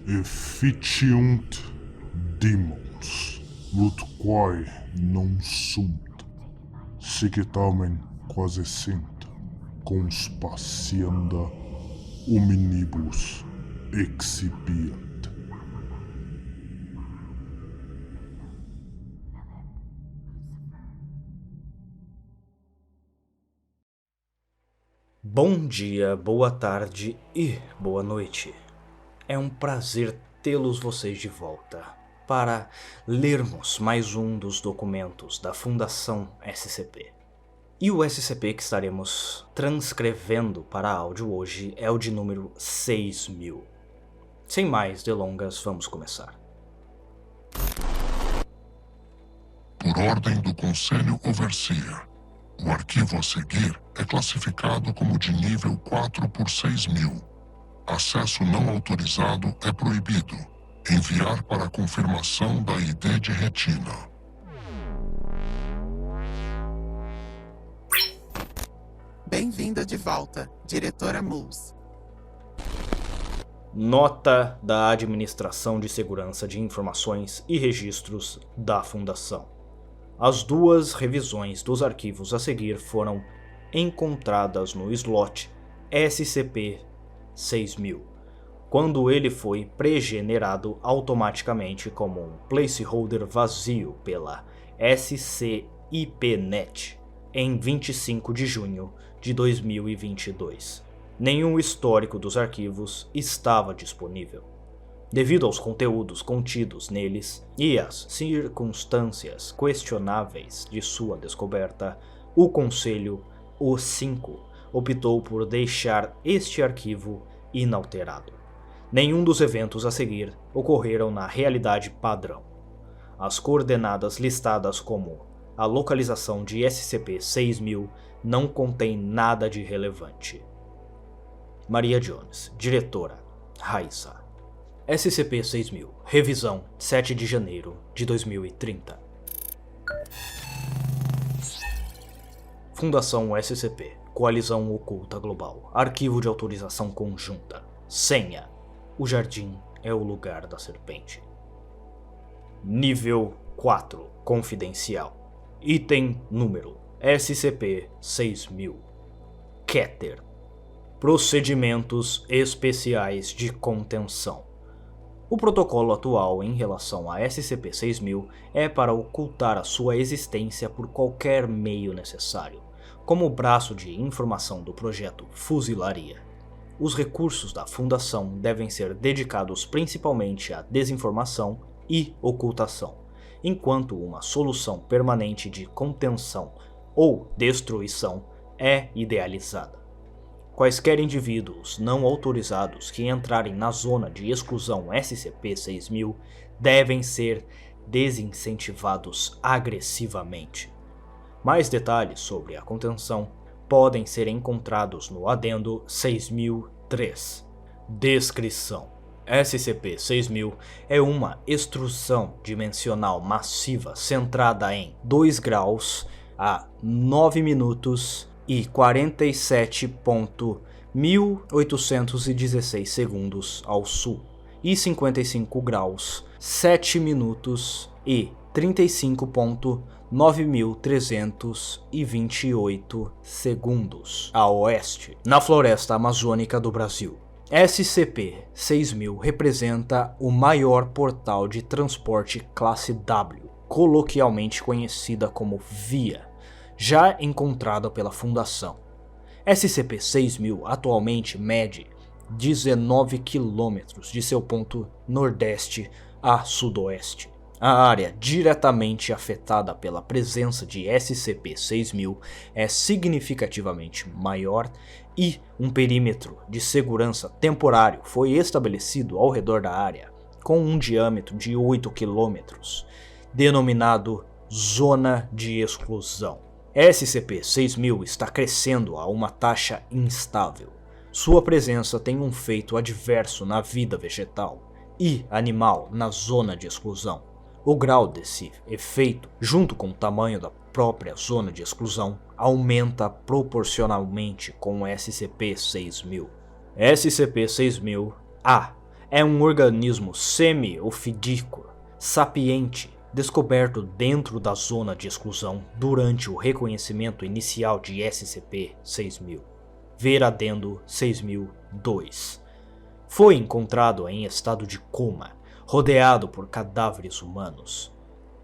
efficiunt demons, ut quae non sunt, sic et tamen quasi sint, conspacienda hominibus excipiant. Bom dia, boa tarde e boa noite. É um prazer tê-los vocês de volta para lermos mais um dos documentos da Fundação SCP. E o SCP que estaremos transcrevendo para áudio hoje é o de número 6000. Sem mais delongas, vamos começar. Por ordem do Conselho Overseer, o arquivo a seguir é classificado como de nível 4 por 6000. Acesso não autorizado é proibido. Enviar para confirmação da ID de retina. Bem-vinda de volta, Diretora Moose. Nota da Administração de Segurança de Informações e Registros da Fundação. As duas revisões dos arquivos a seguir foram encontradas no slot SCP-6000, quando ele foi pregenerado automaticamente como um placeholder vazio pela SCIPNet em 25 de junho de 2022. Nenhum histórico dos arquivos estava disponível. Devido aos conteúdos contidos neles e às circunstâncias questionáveis de sua descoberta, o Conselho, o 5, optou por deixar este arquivo inalterado. Nenhum dos eventos a seguir ocorreram na realidade padrão. As coordenadas listadas como a localização de SCP-6000 não contém nada de relevante. Maria Jones, diretora, Raissa. SCP-6000, revisão 7 de janeiro de 2030. Fundação SCP, Coalizão Oculta Global, Arquivo de Autorização Conjunta, Senha, o jardim é o lugar da serpente. Nível 4, Confidencial, Item número SCP-6000, Keter, Procedimentos Especiais de Contenção. O protocolo atual em relação a SCP-6000 é para ocultar a sua existência por qualquer meio necessário, como o braço de informação do projeto Fuzilaria. Os recursos da Fundação devem ser dedicados principalmente à desinformação e ocultação, enquanto uma solução permanente de contenção ou destruição é idealizada. Quaisquer indivíduos não autorizados que entrarem na zona de exclusão SCP-6000 devem ser desincentivados agressivamente. Mais detalhes sobre a contenção podem ser encontrados no Adendo 6003. Descrição: SCP-6000 é uma extrusão dimensional massiva centrada em 2 graus a 9 minutos e 47.1816 segundos ao sul, e 55 graus, 7 minutos e 35.9328 segundos a oeste, na floresta amazônica do Brasil. SCP-6000 representa o maior portal de transporte classe W, coloquialmente conhecida como VIA, já encontrada pela Fundação. SCP-6000 atualmente mede 19 km de seu ponto nordeste a sudoeste. A área diretamente afetada pela presença de SCP-6000 é significativamente maior e um perímetro de segurança temporário foi estabelecido ao redor da área, com um diâmetro de 8 km, denominado Zona de Exclusão. SCP-6000 está crescendo a uma taxa instável. Sua presença tem um efeito adverso na vida vegetal e animal na zona de exclusão. O grau desse efeito, junto com o tamanho da própria zona de exclusão, aumenta proporcionalmente com o SCP-6000. SCP-6000-A é um organismo semi-ofidícola, sapiente, descoberto dentro da zona de exclusão durante o reconhecimento inicial de SCP-6000, ver adendo 6002. Foi encontrado em estado de coma, rodeado por cadáveres humanos.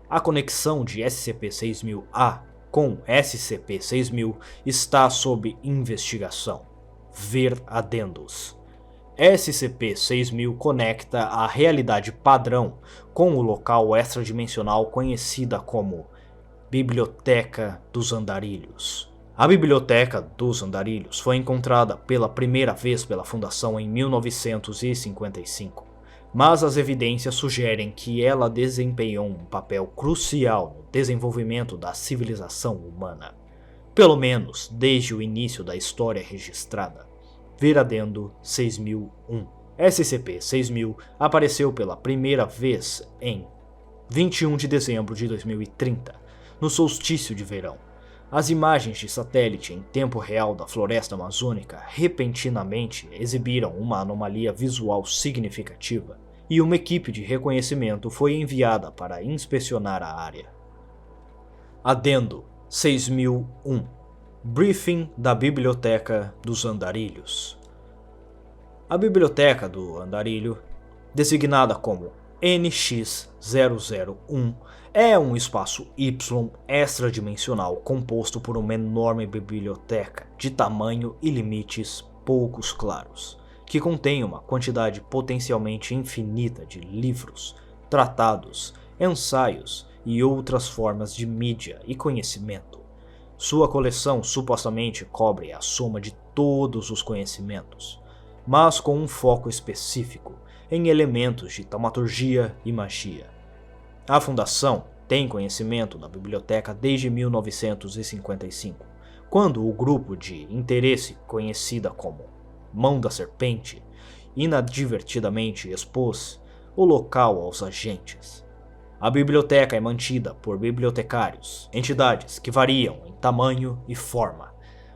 A conexão de SCP-6000-A com SCP-6000 está sob investigação. Ver adendos. SCP-6000 conecta a realidade padrão com o local extradimensional conhecida como Biblioteca dos Andarilhos. A Biblioteca dos Andarilhos foi encontrada pela primeira vez pela Fundação em 1955, mas as evidências sugerem que ela desempenhou um papel crucial no desenvolvimento da civilização humana, pelo menos desde o início da história registrada. Ver adendo 6001. SCP-6000 apareceu pela primeira vez em 21 de dezembro de 2030, no solstício de verão. As imagens de satélite em tempo real da floresta amazônica repentinamente exibiram uma anomalia visual significativa, e uma equipe de reconhecimento foi enviada para inspecionar a área. Adendo 6001. Briefing da Biblioteca dos Andarilhos. A Biblioteca do Andarilho, designada como NX-001, é um espaço Y extradimensional composto por uma enorme biblioteca de tamanho e limites poucos claros, que contém uma quantidade potencialmente infinita de livros, tratados, ensaios e outras formas de mídia e conhecimento. Sua coleção supostamente cobre a soma de todos os conhecimentos, mas com um foco específico em elementos de taumaturgia e magia. A Fundação tem conhecimento da biblioteca desde 1955, quando o grupo de interesse conhecida como Mão da Serpente inadvertidamente expôs o local aos agentes. A biblioteca é mantida por bibliotecários, entidades que variam em tamanho e forma,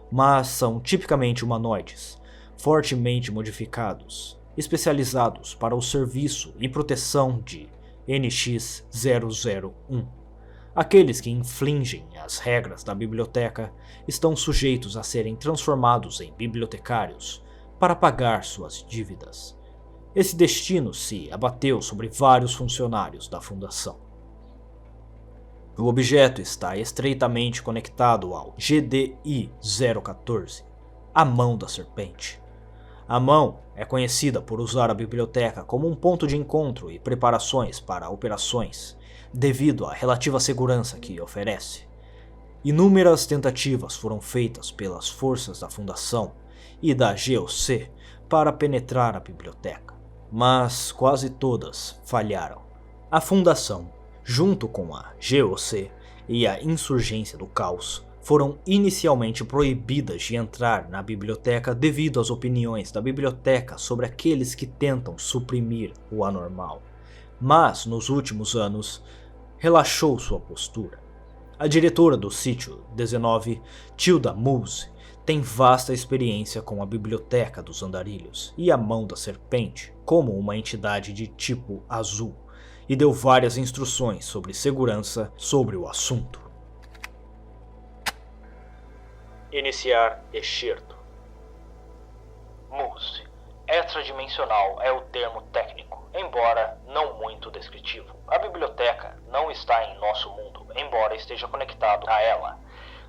mas são tipicamente humanoides, fortemente modificados, especializados para o serviço e proteção de NX-001. Aqueles que infringem as regras da biblioteca estão sujeitos a serem transformados em bibliotecários para pagar suas dívidas. Esse destino se abateu sobre vários funcionários da Fundação. O objeto está estreitamente conectado ao GDI-014, a Mão da Serpente. A Mão é conhecida por usar a biblioteca como um ponto de encontro e preparações para operações, devido à relativa segurança que oferece. Inúmeras tentativas foram feitas pelas forças da Fundação e da GOC para penetrar a biblioteca, mas quase todas falharam. A Fundação, junto com a GOC e a Insurgência do Caos, foram inicialmente proibidas de entrar na biblioteca devido às opiniões da biblioteca sobre aqueles que tentam suprimir o anormal, mas nos últimos anos relaxou sua postura. A diretora do Sítio 19, Tilda Moose, tem vasta experiência com a Biblioteca dos Andarilhos e a Mão da Serpente como uma entidade de tipo azul, e deu várias instruções sobre segurança sobre o assunto. Iniciar excerto. Moose. Extradimensional é o termo técnico, embora não muito descritivo. A biblioteca não está em nosso mundo, embora esteja conectado a ela.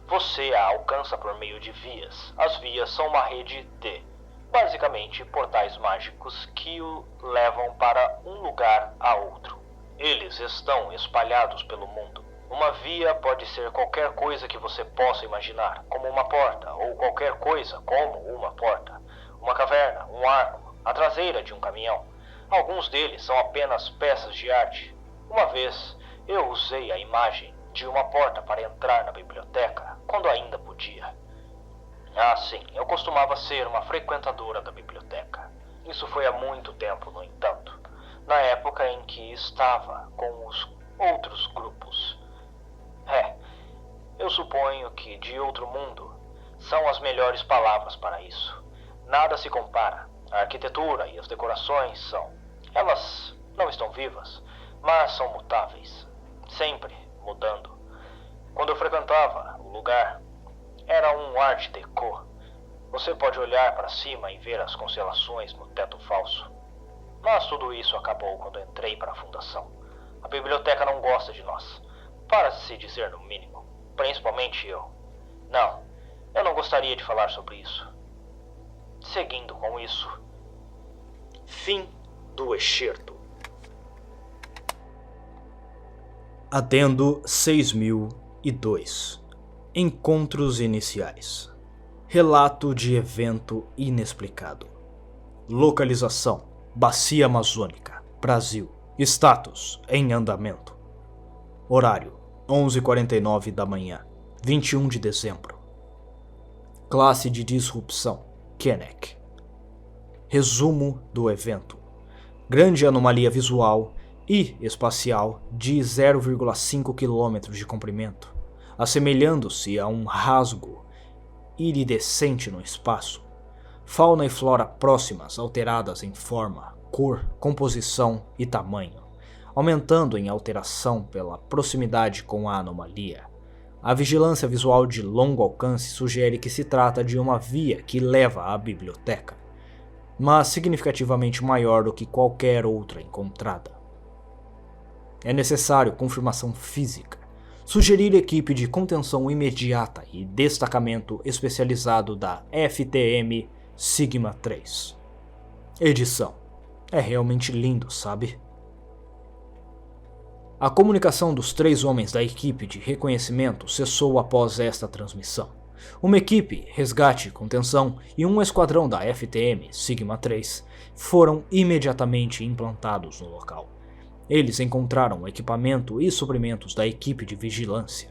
Você a alcança por meio de vias. As vias são uma rede de, basicamente, portais mágicos que o levam para um lugar a outro. Eles estão espalhados pelo mundo. Uma via pode ser qualquer coisa que você possa imaginar, como uma porta, ou qualquer coisa como uma porta. Uma caverna, um arco, a traseira de um caminhão. Alguns deles são apenas peças de arte. Uma vez, eu usei a imagem de uma porta para entrar na biblioteca, quando ainda podia. Ah, sim, eu costumava ser uma frequentadora da biblioteca. Isso foi há muito tempo, no entanto, na época em que estava com os outros grupos. Eu suponho que de outro mundo são as melhores palavras para isso. Nada se compara. A arquitetura e as decorações são Elas não estão vivas, mas são mutáveis, sempre mudando. Quando eu frequentava o lugar, era um art déco. Você pode olhar para cima e ver as constelações no teto falso. Mas tudo isso acabou quando entrei para a fundação. A biblioteca não gosta de nós, para se dizer no mínimo, principalmente eu. Não, eu não gostaria de falar sobre isso. Seguindo com isso, fim do excerto. Adendo 6002. Encontros iniciais. Relato de evento inexplicado. Localização: Bacia Amazônica, Brasil. Status: em andamento. Horário: 11h49 da manhã, 21 de dezembro. Classe de disrupção: Kennec. Resumo do evento: grande anomalia visual e espacial de 0,5 km de comprimento, assemelhando-se a um rasgo iridescente no espaço. Fauna e flora próximas alteradas em forma, cor, composição e tamanho, aumentando em alteração pela proximidade com a anomalia. A vigilância visual de longo alcance sugere que se trata de uma via que leva à biblioteca, mas significativamente maior do que qualquer outra encontrada. É necessário confirmação física. Sugerir equipe de contenção imediata e destacamento especializado da FTM Sigma 3. Edição: é realmente lindo, sabe? A comunicação dos 3 homens da equipe de reconhecimento cessou após esta transmissão. Uma equipe, resgate, contenção e um esquadrão da FTM Sigma 3 foram imediatamente implantados no local. Eles encontraram equipamento e suprimentos da equipe de vigilância,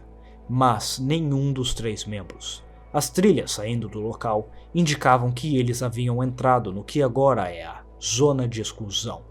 mas nenhum dos 3 membros. As trilhas saindo do local indicavam que eles haviam entrado no que agora é a zona de exclusão.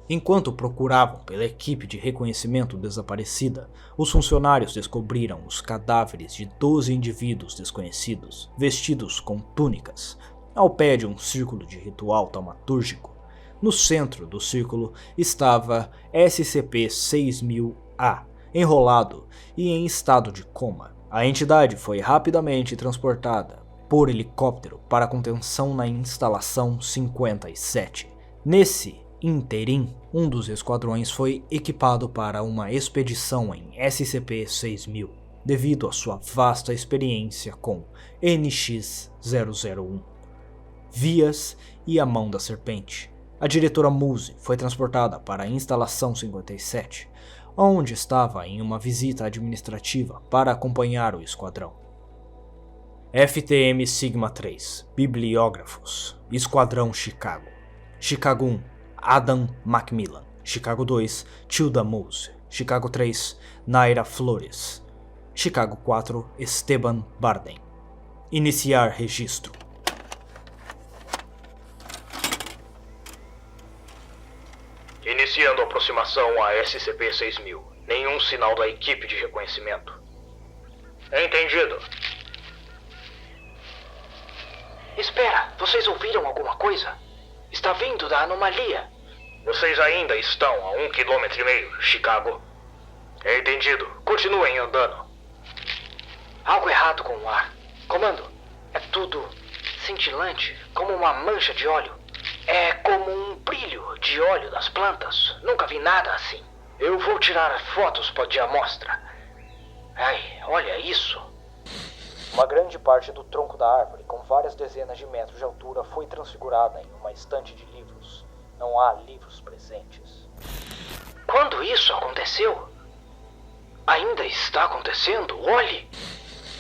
Enquanto procuravam pela equipe de reconhecimento desaparecida, os funcionários descobriram os cadáveres de 12 indivíduos desconhecidos, vestidos com túnicas, ao pé de um círculo de ritual taumatúrgico. No centro do círculo estava SCP-6000-A, enrolado e em estado de coma. A entidade foi rapidamente transportada por helicóptero para contenção na instalação 57. Nesse interim, um dos esquadrões foi equipado para uma expedição em SCP-6000, devido à sua vasta experiência com NX-001, Vias e a Mão da Serpente. A diretora Muse foi transportada para a instalação 57, onde estava em uma visita administrativa para acompanhar o esquadrão. FTM Sigma 3, Bibliógrafos, Esquadrão Chicago. Chicago 1, Adam Macmillan. Chicago 2, Tilda Muse. Chicago 3, Naira Flores. Chicago 4, Esteban Barden. Iniciar registro. Iniciando a aproximação a SCP-6000. Nenhum sinal da equipe de reconhecimento. Entendido. Espera, vocês ouviram alguma coisa? Está vindo da anomalia. Vocês ainda estão a 1,5 km, Chicago. Entendido. Continuem andando. Algo errado com o ar. Comando, é tudo cintilante, como uma mancha de óleo. É como um brilho de óleo das plantas. Nunca vi nada assim. Eu vou tirar fotos de amostra. Ai, olha isso. Uma grande parte do tronco da árvore, com várias dezenas de metros de altura, foi transfigurada em uma estante de livros. Não há livros presentes. Quando isso aconteceu? Ainda está acontecendo? Olhe!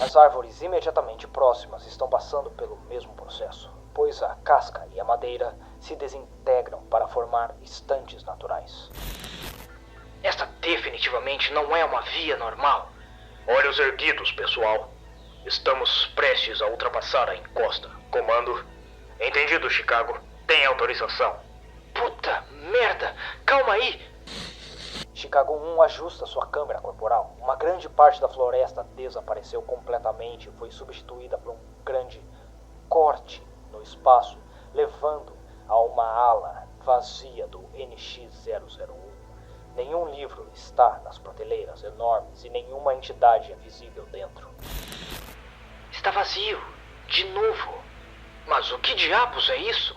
As árvores imediatamente próximas estão passando pelo mesmo processo, pois a casca e a madeira se desintegram para formar estantes naturais. Esta definitivamente não é uma via normal. Olhos erguidos, pessoal. Estamos prestes a ultrapassar a encosta. Comando. Entendido, Chicago. Tem autorização. Puta merda! Calma aí! Chicago 1 ajusta sua câmera corporal. Uma grande parte da floresta desapareceu completamente e foi substituída por um grande corte no espaço, levando a uma ala vazia vazia do NX-001. Nenhum livro está nas prateleiras enormes e nenhuma entidade é visível dentro. Está vazio. De novo. Mas o que diabos é isso?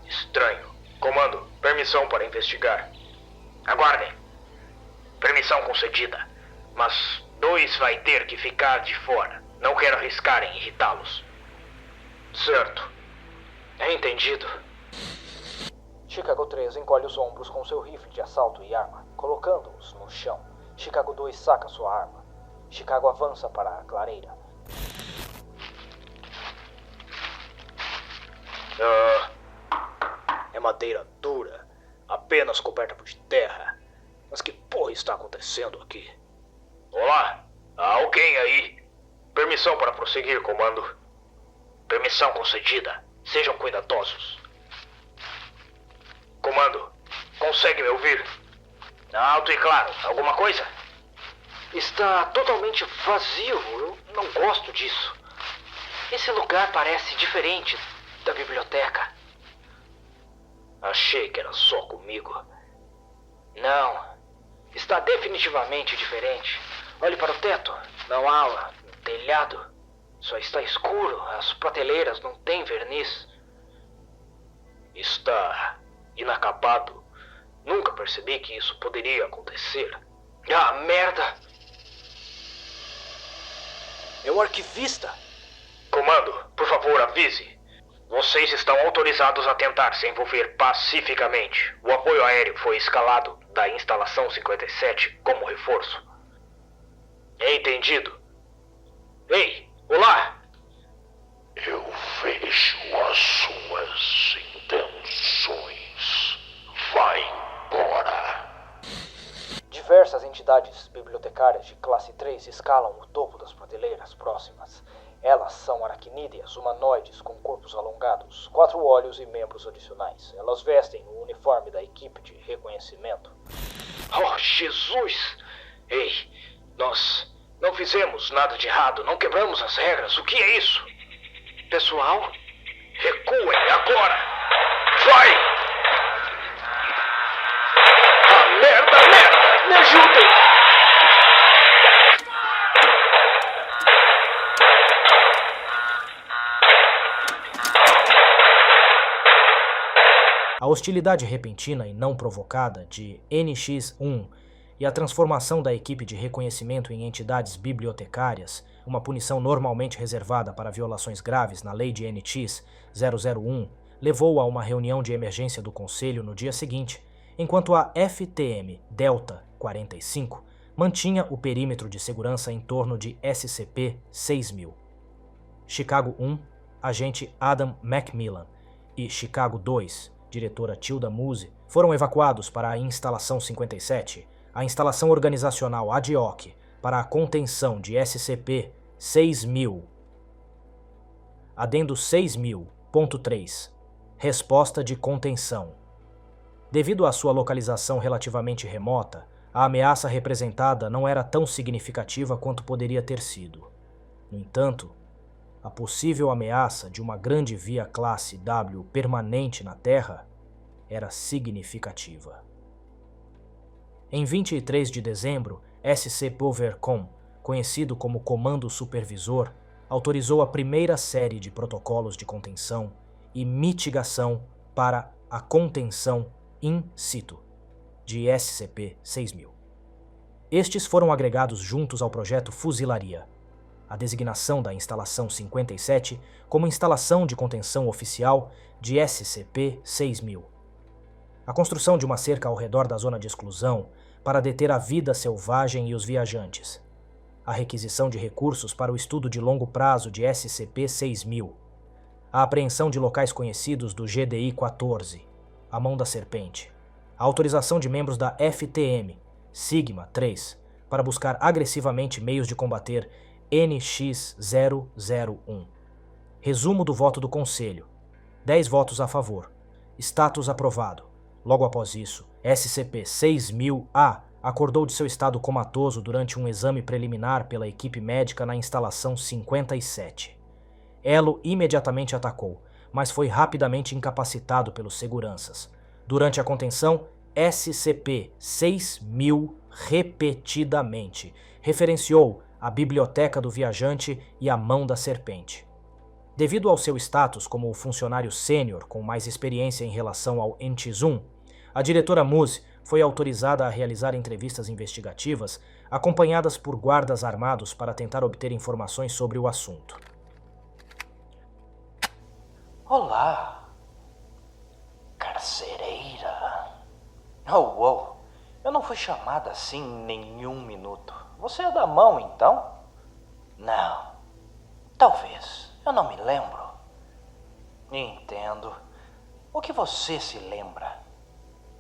Estranho. Comando, permissão para investigar. Aguardem. Permissão concedida. Mas 2 vai ter que ficar de fora. Não quero arriscar em irritá-los. Certo. É entendido. Chicago 3 encolhe os ombros com seu rifle de assalto e arma, colocando-os no chão. Chicago 2 saca sua arma. Chicago avança para a clareira. É madeira dura, apenas coberta por terra. Mas que porra está acontecendo aqui? Olá, há alguém aí? Permissão para prosseguir, comando. Permissão concedida. Sejam cuidadosos. Comando, consegue me ouvir? Alto e claro. Alguma coisa? Está totalmente vazio. Eu não gosto disso. Esse lugar parece diferente da biblioteca. Achei que era só comigo. Não. Está definitivamente diferente. Olhe para o teto. Não há telhado. Só está escuro. As prateleiras não têm verniz. Está inacabado. Nunca percebi que isso poderia acontecer. Ah, merda! É um arquivista! Comando, por favor, avise. Vocês estão autorizados a tentar se envolver pacificamente. O apoio aéreo foi escalado da instalação 57 como reforço. Entendido? Ei, olá! Eu vejo as suas intenções. Vai embora. Diversas entidades bibliotecárias de classe 3 escalam o topo das prateleiras próximas. Elas são aracnídeas humanoides com corpos alongados, 4 olhos e membros adicionais. Elas vestem o uniforme da equipe de reconhecimento. Oh, Jesus! Ei, nós não fizemos nada de errado, não quebramos as regras. O que é isso? Pessoal? Recuem agora! Vai! Ah, merda! Me ajudem! A hostilidade repentina e não provocada de NX-1 e a transformação da equipe de reconhecimento em entidades bibliotecárias, uma punição normalmente reservada para violações graves na lei de NX-001, levou a uma reunião de emergência do Conselho no dia seguinte, enquanto a FTM Delta 45 mantinha o perímetro de segurança em torno de SCP-6000. Chicago 1, agente Adam Macmillan, e Chicago 2, diretora Tilda Muse, foram evacuados para a Instalação 57, a instalação organizacional ad hoc para a contenção de SCP-6000. Adendo 6000.3. Resposta de contenção. Devido à sua localização relativamente remota, a ameaça representada não era tão significativa quanto poderia ter sido. No entanto, a possível ameaça de uma grande via classe W permanente na Terra era significativa. Em 23 de dezembro, SC-POVERCOM, conhecido como Comando Supervisor, autorizou a primeira série de protocolos de contenção e mitigação para a contenção in situ de SCP-6000. Estes foram agregados juntos ao projeto Fuzilaria, a designação da Instalação 57 como Instalação de Contenção Oficial de SCP-6000. A construção de uma cerca ao redor da zona de exclusão para deter a vida selvagem e os viajantes. A requisição de recursos para o estudo de longo prazo de SCP-6000. A apreensão de locais conhecidos do GDI-14, a Mão da Serpente. A autorização de membros da FTM, Sigma 3, para buscar agressivamente meios de combater NX-001. Resumo do voto do Conselho. 10 votos a favor. Status aprovado. Logo após isso, SCP-6000-A acordou de seu estado comatoso durante um exame preliminar pela equipe médica na Instalação 57. Elo imediatamente atacou, mas foi rapidamente incapacitado pelos seguranças. Durante a contenção, SCP-6000 repetidamente referenciou a Biblioteca do Viajante e a Mão da Serpente. Devido ao seu status como funcionário sênior com mais experiência em relação ao Enti-Zum, a diretora Muse foi autorizada a realizar entrevistas investigativas acompanhadas por guardas armados para tentar obter informações sobre o assunto. Olá, carcereira. Oh, eu não fui chamada assim em nenhum minuto. Você é da mão, então? Não, talvez, eu não me lembro. Entendo. O que você se lembra?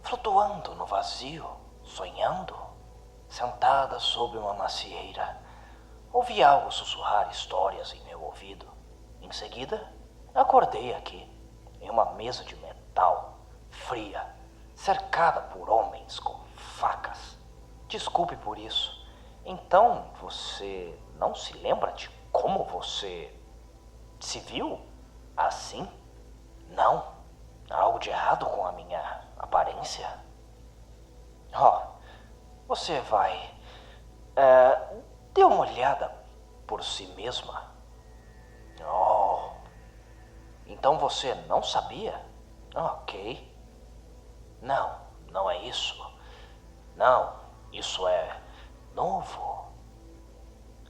Flutuando no vazio, sonhando, sentada sob uma macieira, ouvi algo sussurrar histórias em meu ouvido. Em seguida, acordei aqui, em uma mesa de metal, fria, cercada por homens com facas. Desculpe por isso. Então, você não se lembra de como você se viu assim? Não? Há algo de errado com a minha aparência? Você vai... dê uma olhada por si mesma. Então você não sabia? Ok. Não, não é isso. Não, isso é novo.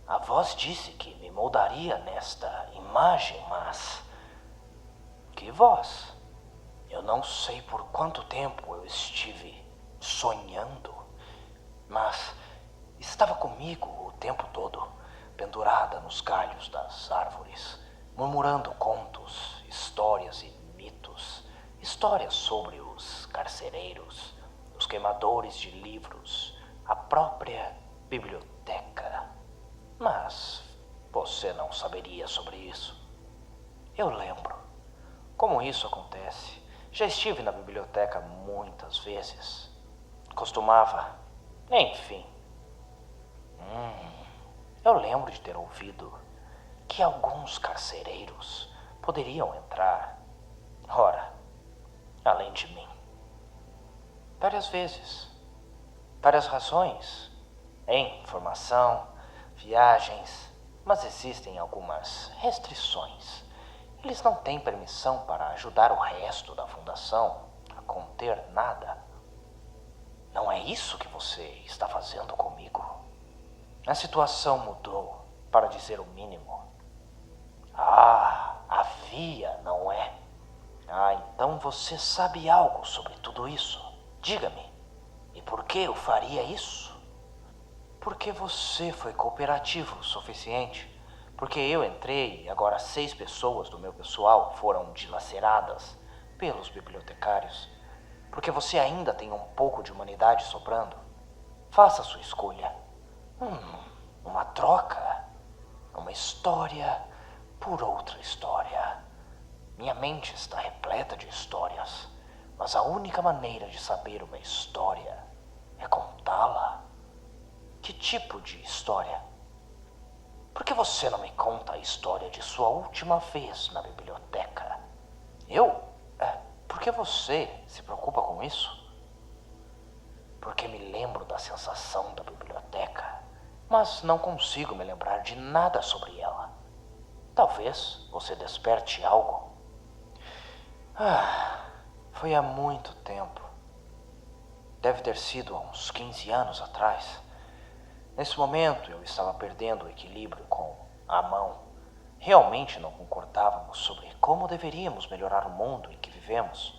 A voz disse que me moldaria nesta imagem, mas... Que voz? Eu não sei por quanto tempo eu estive sonhando, mas estava comigo o tempo todo, pendurada nos galhos das árvores, murmurando contos, histórias e mitos, histórias sobre os carcereiros, os queimadores de livros, a própria biblioteca. Mas você não saberia sobre isso. Eu lembro. Como isso acontece? Já estive na biblioteca muitas vezes. Costumava. Enfim. Eu lembro de ter ouvido que alguns carcereiros poderiam entrar. Ora, além de mim. Várias vezes. Várias razões. Informação, viagens, mas existem algumas restrições. Eles não têm permissão para ajudar o resto da fundação a conter nada. Não é isso que você está fazendo comigo? A situação mudou, para dizer o mínimo. Havia, não é? Então você sabe algo sobre tudo isso. Diga-me, e por que eu faria isso? Porque você foi cooperativo o suficiente. Porque eu entrei e agora 6 pessoas do meu pessoal foram dilaceradas pelos bibliotecários. Porque você ainda tem um pouco de humanidade sobrando. Faça a sua escolha. Uma troca. Uma história por outra história. Minha mente está repleta de histórias. Mas a única maneira de saber uma história é contá-la. Que tipo de história? Por que você não me conta a história de sua última vez na biblioteca? Eu? Por que você se preocupa com isso? Porque me lembro da sensação da biblioteca, mas não consigo me lembrar de nada sobre ela. Talvez você desperte algo. Foi há muito tempo. Deve ter sido há uns 15 anos atrás. Nesse momento eu estava perdendo o equilíbrio com a mão. Realmente não concordávamos sobre como deveríamos melhorar o mundo em que vivemos.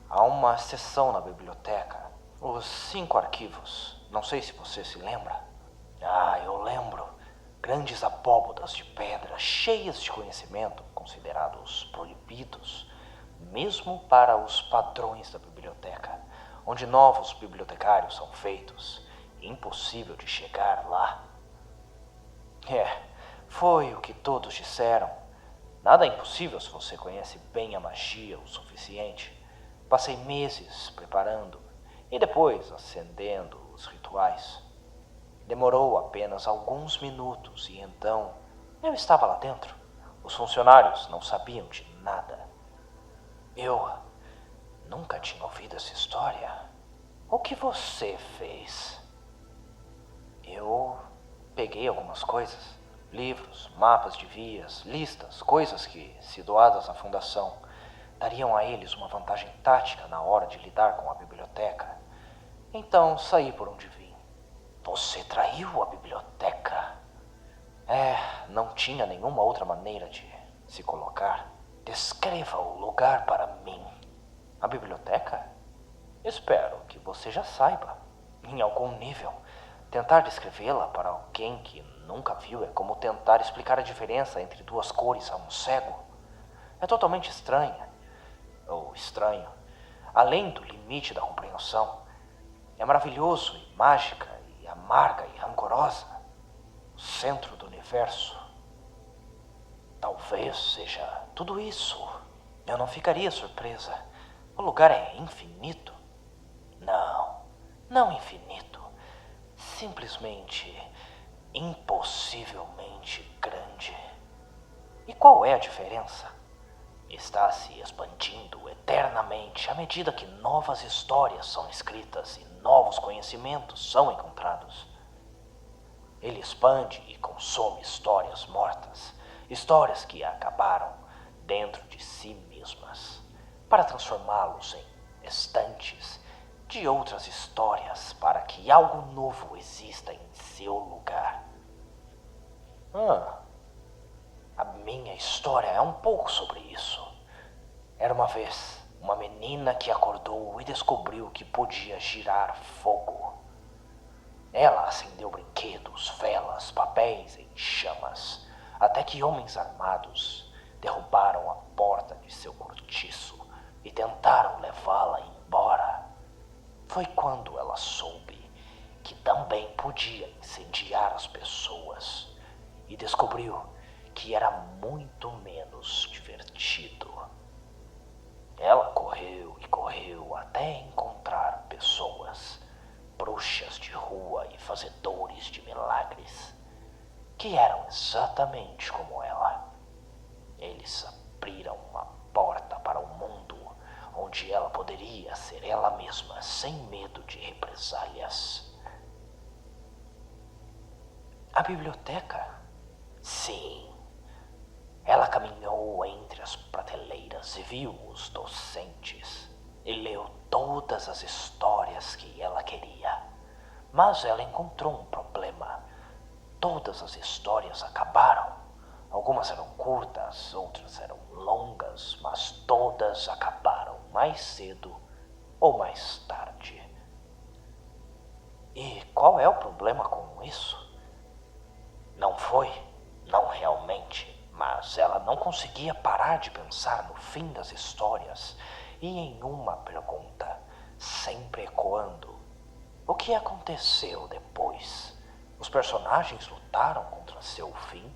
Há uma seção na biblioteca, os 5 arquivos. Não sei se você se lembra. Eu lembro. Grandes abóbodas de pedra cheias de conhecimento, considerados proibidos, mesmo para os padrões da biblioteca, onde novos bibliotecários são feitos. Impossível de chegar lá. Foi o que todos disseram. Nada é impossível se você conhece bem a magia o suficiente. Passei meses preparando e depois acendendo os rituais. Demorou apenas alguns minutos e então eu estava lá dentro. Os funcionários não sabiam de nada. Eu Nunca tinha ouvido essa história. O que você fez? Eu peguei algumas coisas. Livros, mapas de vias, listas, coisas que, se doadas à fundação, dariam a eles uma vantagem tática na hora de lidar com a biblioteca. Então saí por onde vim. Você traiu a biblioteca? Não tinha nenhuma outra maneira de se colocar. Descreva o lugar para mim. A biblioteca? Espero que você já saiba. Em algum nível, tentar descrevê-la para alguém que nunca viu é como tentar explicar a diferença entre duas cores a um cego. É totalmente estranha, ou estranho, além do limite da compreensão. É maravilhoso e mágica e amarga e rancorosa. O centro do universo. Talvez seja tudo isso. Eu não ficaria surpresa. O lugar é infinito. Não infinito. Simplesmente impossivelmente grande. E qual é a diferença? Está se expandindo eternamente à medida que novas histórias são escritas e novos conhecimentos são encontrados. Ele expande e consome histórias mortas, histórias que acabaram dentro de si mesmas, para transformá-los em estantes de outras histórias para que algo novo exista em seu lugar. A minha história é um pouco sobre isso. Era uma vez uma menina que acordou e descobriu que podia girar fogo. Ela acendeu brinquedos, velas, papéis em chamas, até que homens armados derrubaram a porta de seu cortiço e tentaram levá-la embora. Foi quando ela soube que também podia incendiar as pessoas e descobriu que era muito menos divertido. Ela correu e correu até encontrar pessoas, bruxas de rua e fazedores de milagres, que eram exatamente como ela. Eles abriram uma porta para um mundo onde ela poderia ser ela mesma sem medo de represálias. A biblioteca? Sim. Ela caminhou entre as prateleiras e viu os docentes e leu todas as histórias que ela queria. Mas ela encontrou um problema. Todas as histórias acabaram. Algumas eram curtas, outras eram longas, mas todas acabaram mais cedo ou mais tarde. E qual é o problema com isso? Não realmente, mas ela não conseguia parar de pensar no fim das histórias e em uma pergunta, sempre ecoando. O que aconteceu depois? Os personagens lutaram contra seu fim?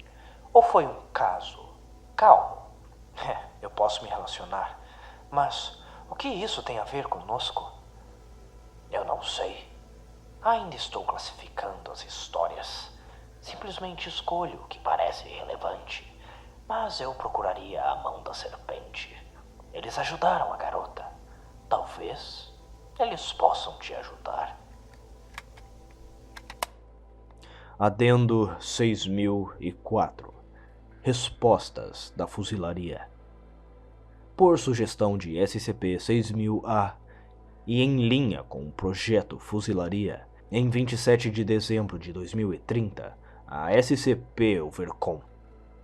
Ou foi um caso calmo? Eu posso me relacionar, mas o que isso tem a ver conosco? Eu não sei. Ainda estou classificando as histórias. Simplesmente escolho o que parece relevante, mas eu procuraria a mão da serpente. Eles ajudaram a garota. Talvez eles possam te ajudar. Adendo 6004. Respostas da fuzilaria. Por sugestão de SCP-6000-A e em linha com o projeto Fuzilaria, em 27 de dezembro de 2030, a SCP-Overcom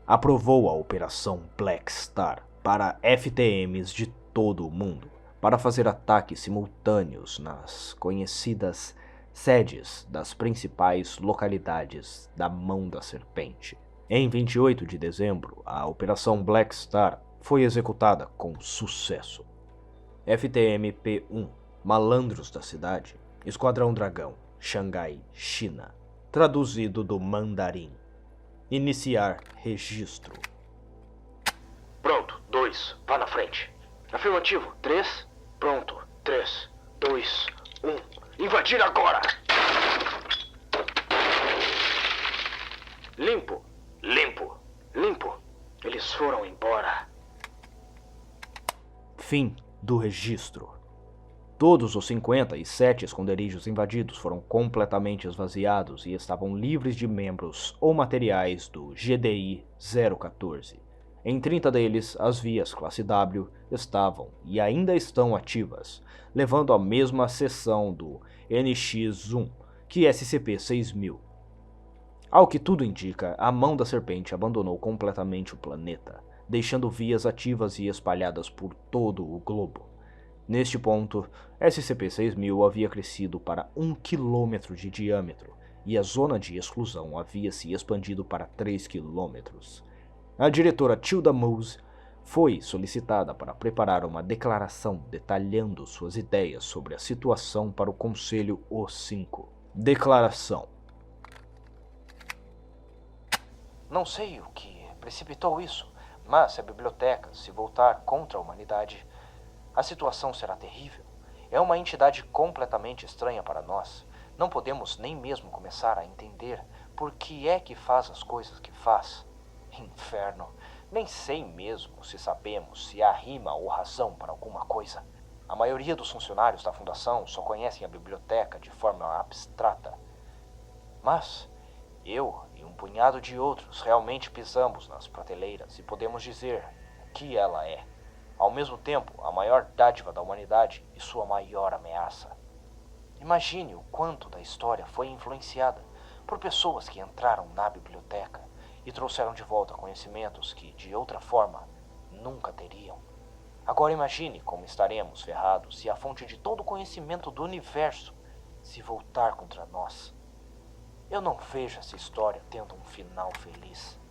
aprovou a Operação Black Star para FTMs de todo o mundo, para fazer ataques simultâneos nas conhecidas sedes das principais localidades da Mão da Serpente. Em 28 de dezembro, a Operação Black Star foi executada com sucesso. FTM-P1, Malandros da Cidade, Esquadrão Dragão, Xangai, China. Traduzido do mandarim. Iniciar registro. Pronto, 2, vá na frente. Afirmativo, 3, pronto, 3, 2, 1. Invadir agora! Limpo, limpo, limpo. Eles foram embora. Fim do registro. Todos os 57 esconderijos invadidos foram completamente esvaziados e estavam livres de membros ou materiais do GDI 014. Em 30 deles, as vias classe W estavam e ainda estão ativas, levando à mesma seção do NX-1 que SCP-6000. Ao que tudo indica, a Mão da Serpente abandonou completamente o planeta, deixando vias ativas e espalhadas por todo o globo. Neste ponto, SCP-6000 havia crescido para 1 km de diâmetro e a zona de exclusão havia se expandido para 3 km. A diretora Tilda Moose foi solicitada para preparar uma declaração detalhando suas ideias sobre a situação para o Conselho O5. Declaração. Não sei o que precipitou isso, mas se a biblioteca se voltar contra a humanidade, a situação será terrível. É uma entidade completamente estranha para nós. Não podemos nem mesmo começar a entender por que é que faz as coisas que faz. Inferno. Nem sei mesmo se sabemos se há rima ou razão para alguma coisa. A maioria dos funcionários da Fundação só conhecem a biblioteca de forma abstrata. Mas eu e um punhado de outros realmente pisamos nas prateleiras e podemos dizer o que ela é. Ao mesmo tempo, a maior dádiva da humanidade e sua maior ameaça. Imagine o quanto da história foi influenciada por pessoas que entraram na biblioteca e trouxeram de volta conhecimentos que, de outra forma, nunca teriam. Agora imagine como estaremos ferrados se a fonte de todo o conhecimento do universo se voltar contra nós. Eu não vejo essa história tendo um final feliz.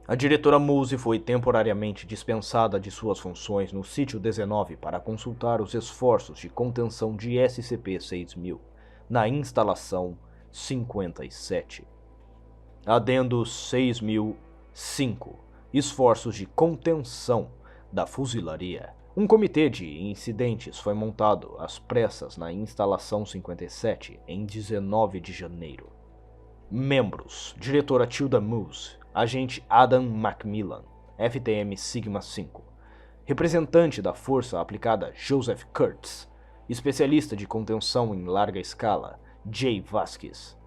A diretora Moose foi temporariamente dispensada de suas funções no Sítio 19 para consultar os esforços de contenção de SCP-6000 na instalação 57. Adendo 6005. Esforços de contenção da fuzilaria. Um comitê de incidentes foi montado às pressas na instalação 57 em 19 de janeiro. Membros: diretora Tilda Moose, agente Adam Macmillan, FTM Sigma 5, representante da força aplicada Joseph Kurtz, especialista de contenção em larga escala Jay Vasquez.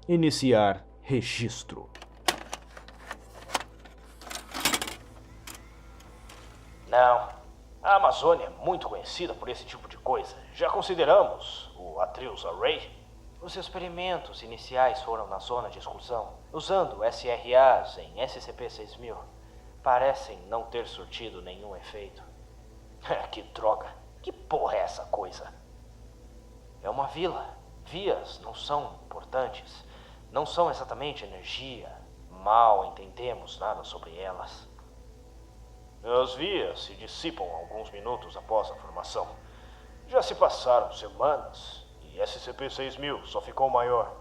Iniciar registro. Não, a Amazônia é muito conhecida por esse tipo de coisa. Já consideramos o Atreus Array? Os experimentos iniciais foram na zona de exclusão, usando SRAs em SCP-6000. Parecem não ter surtido nenhum efeito. Que droga! Que porra é essa coisa? É uma vila. Vias não são importantes. Não são exatamente energia. Mal entendemos nada sobre elas. As vias se dissipam alguns minutos após a formação. Já se passaram semanas e SCP-6000 só ficou maior.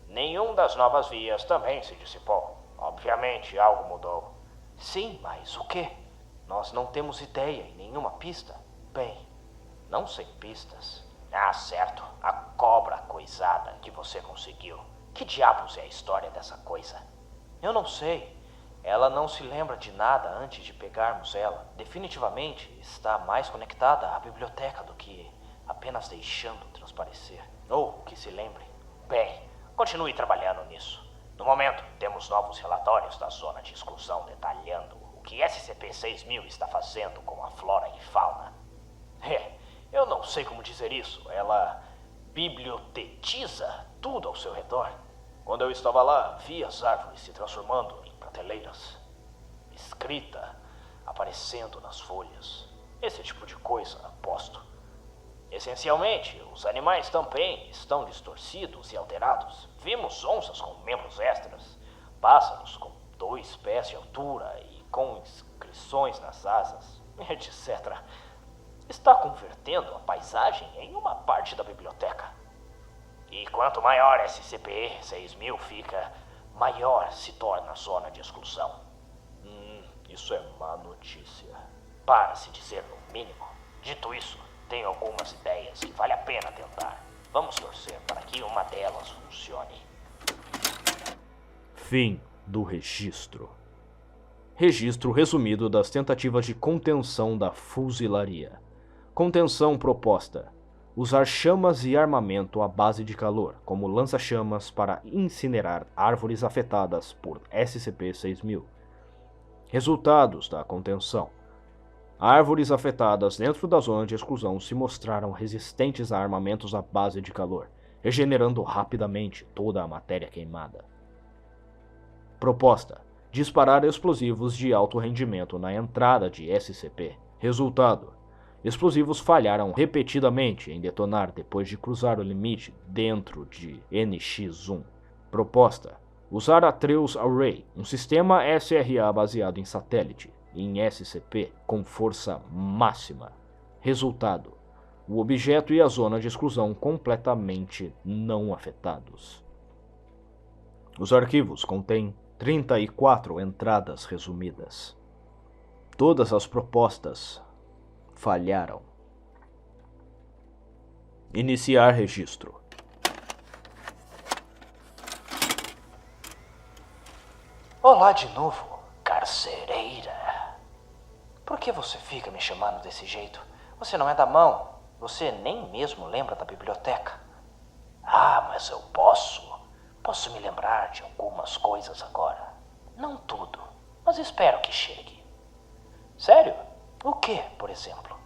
Nenhum das novas vias também se dissipou. Obviamente algo mudou. Sim, mas o quê? Nós não temos ideia e nenhuma pista. Bem, não sem pistas. Ah, certo. A cobra coisada que você conseguiu. Que diabos é a história dessa coisa? Eu não sei. Ela não se lembra de nada antes de pegarmos ela. Definitivamente está mais conectada à biblioteca do que apenas deixando transparecer. Ou que se lembre. Bem, continue trabalhando nisso. No momento, temos novos relatórios da zona de exclusão detalhando o que SCP-6000 está fazendo com a flora e fauna. Eu não sei como dizer isso. Ela bibliotetiza tudo ao seu redor. Quando eu estava lá, vi as árvores se transformando em prateleiras. Escrita aparecendo nas folhas. Esse tipo de coisa, aposto. Essencialmente, os animais também estão distorcidos e alterados. Vimos onças com membros extras, pássaros com 2 pés de altura e com inscrições nas asas, etc. Está convertendo a paisagem em uma parte da biblioteca. E quanto maior SCP-6000 fica, maior se torna a zona de exclusão. Isso é má notícia. Para se dizer no mínimo. Dito isso, tenho algumas ideias que vale a pena tentar. Vamos torcer para que uma delas funcione. Fim do registro. Registro resumido das tentativas de contenção da fuzilaria. Contenção proposta: usar chamas e armamento à base de calor, como lança-chamas para incinerar árvores afetadas por SCP-6000. Resultados da contenção: árvores afetadas dentro da zona de exclusão se mostraram resistentes a armamentos à base de calor, regenerando rapidamente toda a matéria queimada. Proposta: disparar explosivos de alto rendimento na entrada de SCP. Resultado: explosivos falharam repetidamente em detonar depois de cruzar o limite dentro de NX-1. Proposta: usar Atreus Array, um sistema SRA baseado em satélite, em SCP, com força máxima. Resultado: o objeto e a zona de exclusão completamente não afetados. Os arquivos contêm 34 entradas resumidas. Todas as propostas falharam. Iniciar registro. Olá de novo, carcereira. Por que você fica me chamando desse jeito? Você não é da mão. Você nem mesmo lembra da biblioteca. Ah, mas eu posso. Posso me lembrar de algumas coisas agora. Não tudo, mas espero que chegue. Sério? O que, por exemplo?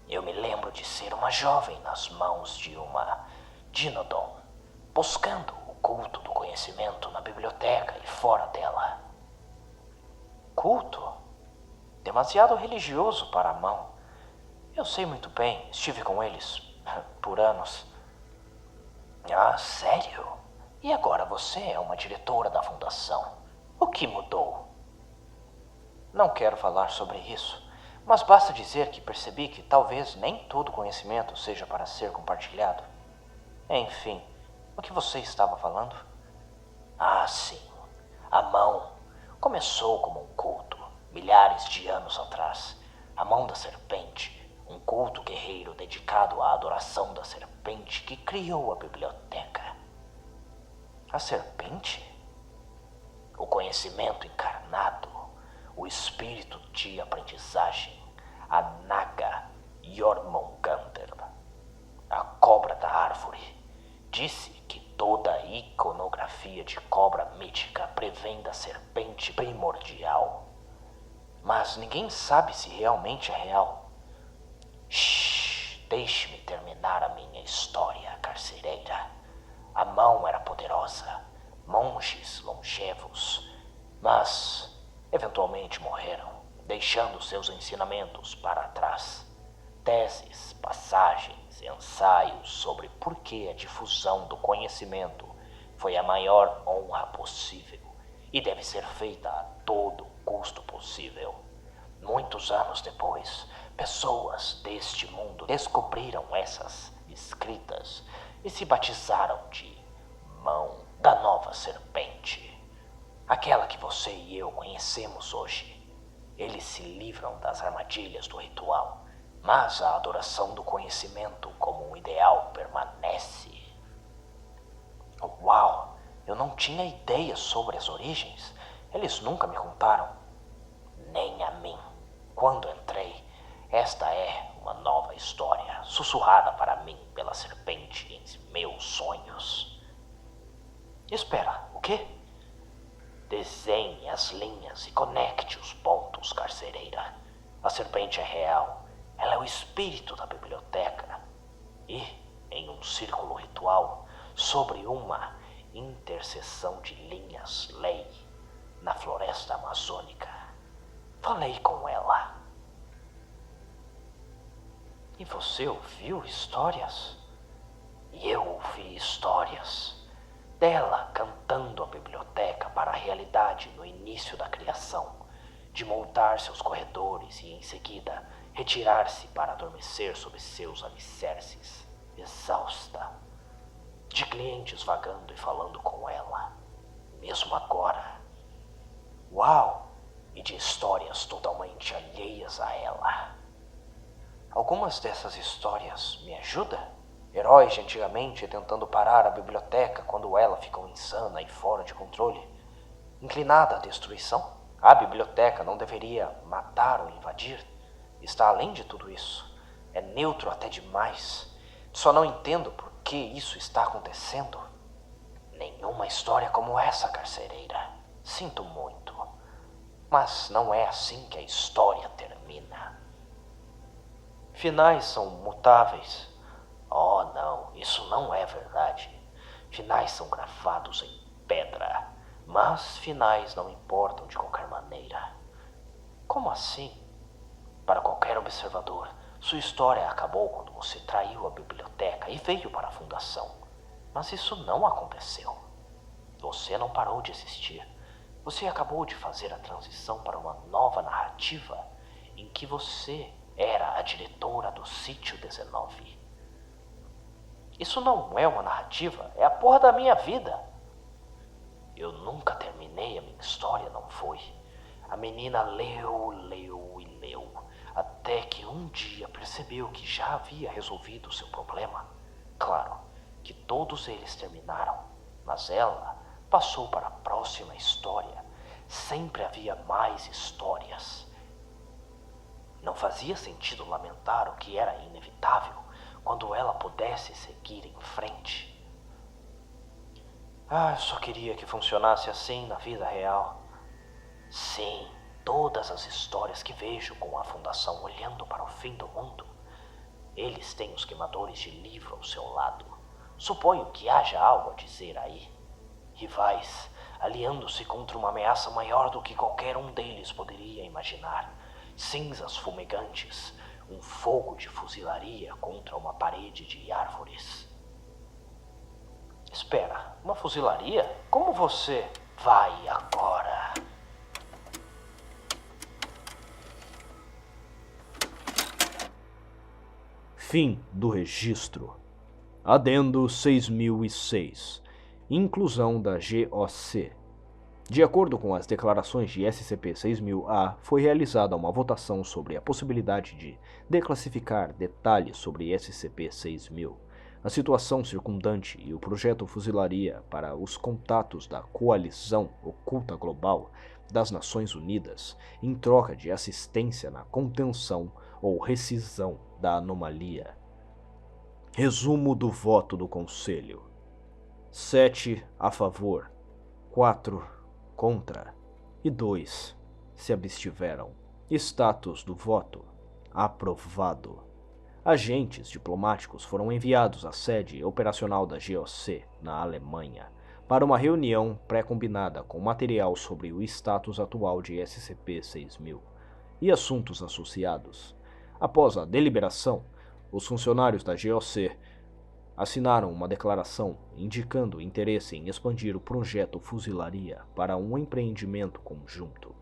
Eu me lembro de ser uma jovem nas mãos de uma Dinodon, buscando o culto do conhecimento na biblioteca e fora dela. Culto? Demasiado religioso para a mão. Eu sei muito bem, estive com eles por anos. Ah, sério? E agora você é uma diretora da fundação. O que mudou? Não quero falar sobre isso, mas basta dizer que percebi que talvez nem todo conhecimento seja para ser compartilhado. Enfim, o que você estava falando? Ah, sim. A mão começou como um culto, milhares de anos atrás. A mão da serpente, um culto guerreiro dedicado à adoração da serpente que criou a biblioteca. A serpente? O conhecimento encarnado, o espírito de aprendizagem, a Naga Jormungandr, a cobra da árvore. Disse que toda a iconografia de cobra mítica prevém da serpente primordial. Mas ninguém sabe se realmente é real. Shhh, deixe-me terminar a minha história, carcereira. A mão era poderosa, monges longevos, mas eventualmente morreram, deixando seus ensinamentos para trás. Teses, passagens, ensaios sobre por que a difusão do conhecimento foi a maior honra possível e deve ser feita a todo custo possível. Muitos anos depois, pessoas deste mundo descobriram essas escritas e se batizaram de Mão da Nova Serpente. Aquela que você e eu conhecemos hoje. Eles se livram das armadilhas do ritual, mas a adoração do conhecimento como um ideal permanece. Uau! Eu não tinha ideia sobre as origens. Eles nunca me contaram. Nem a mim. Quando entrei, esta é uma nova história, sussurrada para mim pela serpente em meus sonhos. Espera, o quê? Desenhe as linhas e conecte os pontos, carcereira. A serpente é real. Ela é o espírito da biblioteca. E, em um círculo ritual, sobre uma interseção de linhas lei, na floresta amazônica, falei com ela. E você ouviu histórias? E eu ouvi histórias dela cantando a biblioteca para a realidade no início da criação, de moldar seus corredores e, em seguida, retirar-se para adormecer sob seus alicerces, exausta, de clientes vagando e falando com ela, mesmo agora. Uau! E de histórias totalmente alheias a ela. Algumas dessas histórias me ajudam? Heróis de antigamente tentando parar a biblioteca quando ela ficou insana e fora de controle. Inclinada à destruição, a biblioteca não deveria matar ou invadir. está além de tudo isso. É neutro até demais. Só não entendo por que isso está acontecendo. Nenhuma história como essa, carcereira. Sinto muito. Mas não é assim que a história termina. Finais são mutáveis. Oh, não, isso não é verdade. Finais são gravados em pedra. Mas finais não importam de qualquer maneira. Como assim? Para qualquer observador, sua história acabou quando você traiu a biblioteca e veio para a fundação. Mas isso não aconteceu. Você não parou de existir. Você acabou de fazer a transição para uma nova narrativa em que você era a diretora do Sítio 19. Isso não é uma narrativa, é a porra da minha vida. Eu nunca terminei a minha história, não foi? A menina leu, até que um dia percebeu que já havia resolvido o seu problema. Claro que todos eles terminaram, mas ela passou para a próxima história. Sempre havia mais histórias. Não fazia sentido lamentar o que era inevitável quando ela pudesse seguir em frente. Eu só queria que funcionasse assim na vida real. Sim, todas as histórias que vejo com a Fundação olhando para o fim do mundo, eles têm os queimadores de livro ao seu lado. Suponho que haja algo a dizer aí. Rivais, aliando-se contra uma ameaça maior do que qualquer um deles poderia imaginar. Cinzas fumegantes, um fogo de fuzilaria contra uma parede de árvores. Espera, uma fuzilaria? Como você vai agora? Fim do registro. Adendo 6006. Inclusão da GOC. De acordo com as declarações de SCP-6000-A, foi realizada uma votação sobre a possibilidade de declassificar detalhes sobre SCP-6000, a situação circundante e o projeto Fuzilaria para os contatos da Coalizão Oculta Global das Nações Unidas em troca de assistência na contenção ou rescisão da anomalia. Resumo do voto do Conselho: 7 a favor, 4 contra e 2 se abstiveram. Status do voto: aprovado. Agentes diplomáticos foram enviados à sede operacional da GOC, na Alemanha, para uma reunião pré-combinada com material sobre o status atual de SCP-6000 e assuntos associados. Após a deliberação, os funcionários da GOC assinaram uma declaração indicando interesse em expandir o projeto Fuzilaria para um empreendimento conjunto.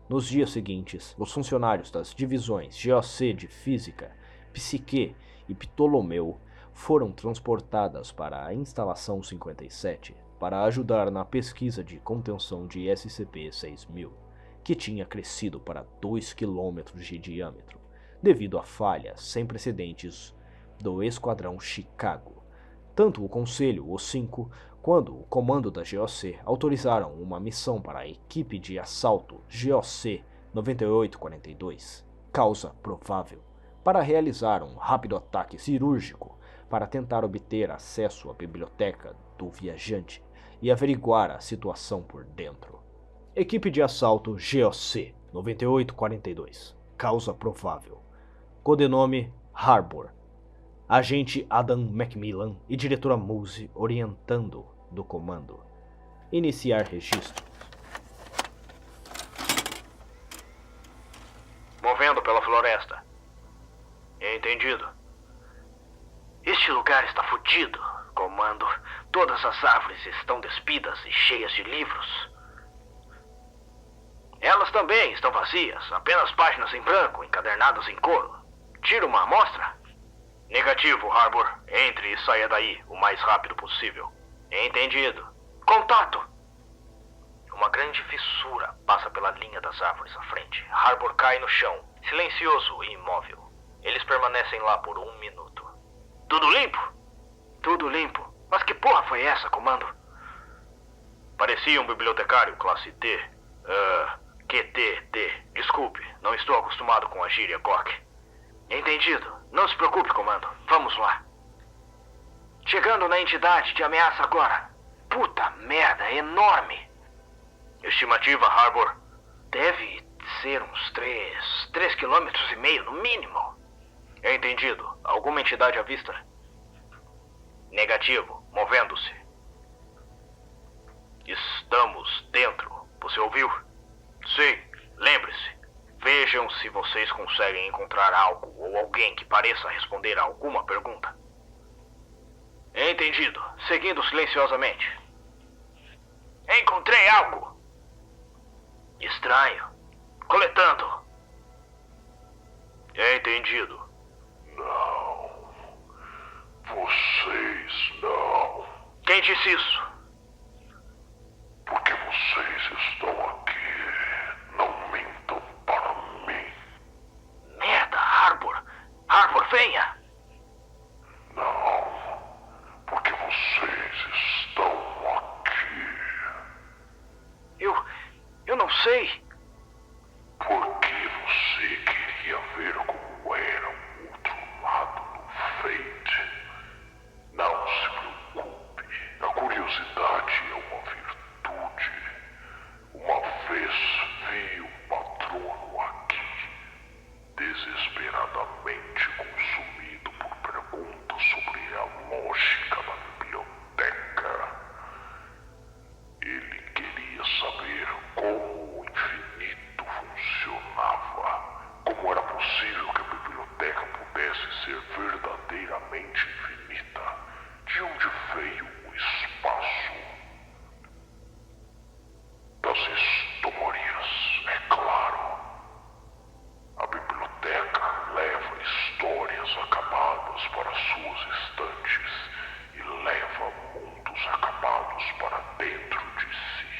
Nos dias seguintes, os funcionários das divisões GOC de Física, Psique e Ptolomeu foram transportadas para a Instalação 57 para ajudar na pesquisa de contenção de SCP-6000, que tinha crescido para 2 km de diâmetro, devido a falhas sem precedentes do Esquadrão Chicago. Tanto o Conselho, o 5, quanto o comando da GOC autorizaram uma missão para a equipe de assalto GOC 9842, causa provável, para realizar um rápido ataque cirúrgico para tentar obter acesso à biblioteca do viajante e averiguar a situação por dentro. Equipe de assalto GOC 9842, causa provável. Codenome Harbor. Agente Adam Macmillan e diretora Muse orientando do comando. Iniciar registro. Movendo pela floresta. Entendido. Este lugar está fodido, comando. Todas as árvores estão despidas e cheias de livros. Elas também estão vazias, apenas páginas em branco, encadernadas em couro. Tira uma amostra? Negativo, Harbor. Entre e saia daí o mais rápido possível. Entendido. Contato! Uma grande fissura passa pela linha das árvores à frente. Harbor cai no chão, silencioso e imóvel. Eles permanecem lá por 1 minuto. Tudo limpo? Tudo limpo. Mas que porra foi essa, comando? Parecia um bibliotecário classe T. QTD. Desculpe, não estou acostumado com a gíria Gork. Entendido. Não se preocupe, comando. Vamos lá. Chegando na entidade de ameaça agora. Puta merda, enorme. Estimativa, Harbor. Deve ser uns 3,5 quilômetros no mínimo. Entendido. Alguma entidade à vista? Negativo. Movendo-se. Estamos dentro. Você ouviu? Sim. Lembre-se. Vejam se vocês conseguem encontrar algo ou alguém que pareça responder a alguma pergunta. Entendido. Seguindo silenciosamente. Encontrei algo. Estranho. Coletando. Entendido. Não. Vocês não. Quem disse isso? Porque vocês estão aqui. Não mintam para mim. Merda, Harbor. Harbor, venha. Não. Porque vocês estão aqui. Eu não sei. Porque você queria ver como era o outro lado do Fate. Não se preocupe. A curiosidade é uma virtude. Uma vez vi o patrono aqui, desesperadamente consumido por perguntas sobre a lógica da biblioteca. Ele queria saber como o infinito funcionava, como era possível que a biblioteca pudesse ser verdadeiramente infinita, de onde veio o espaço. Das histórias, é claro. A biblioteca leva histórias acabadas para suas estantes e leva mundos acabados para dentro de si.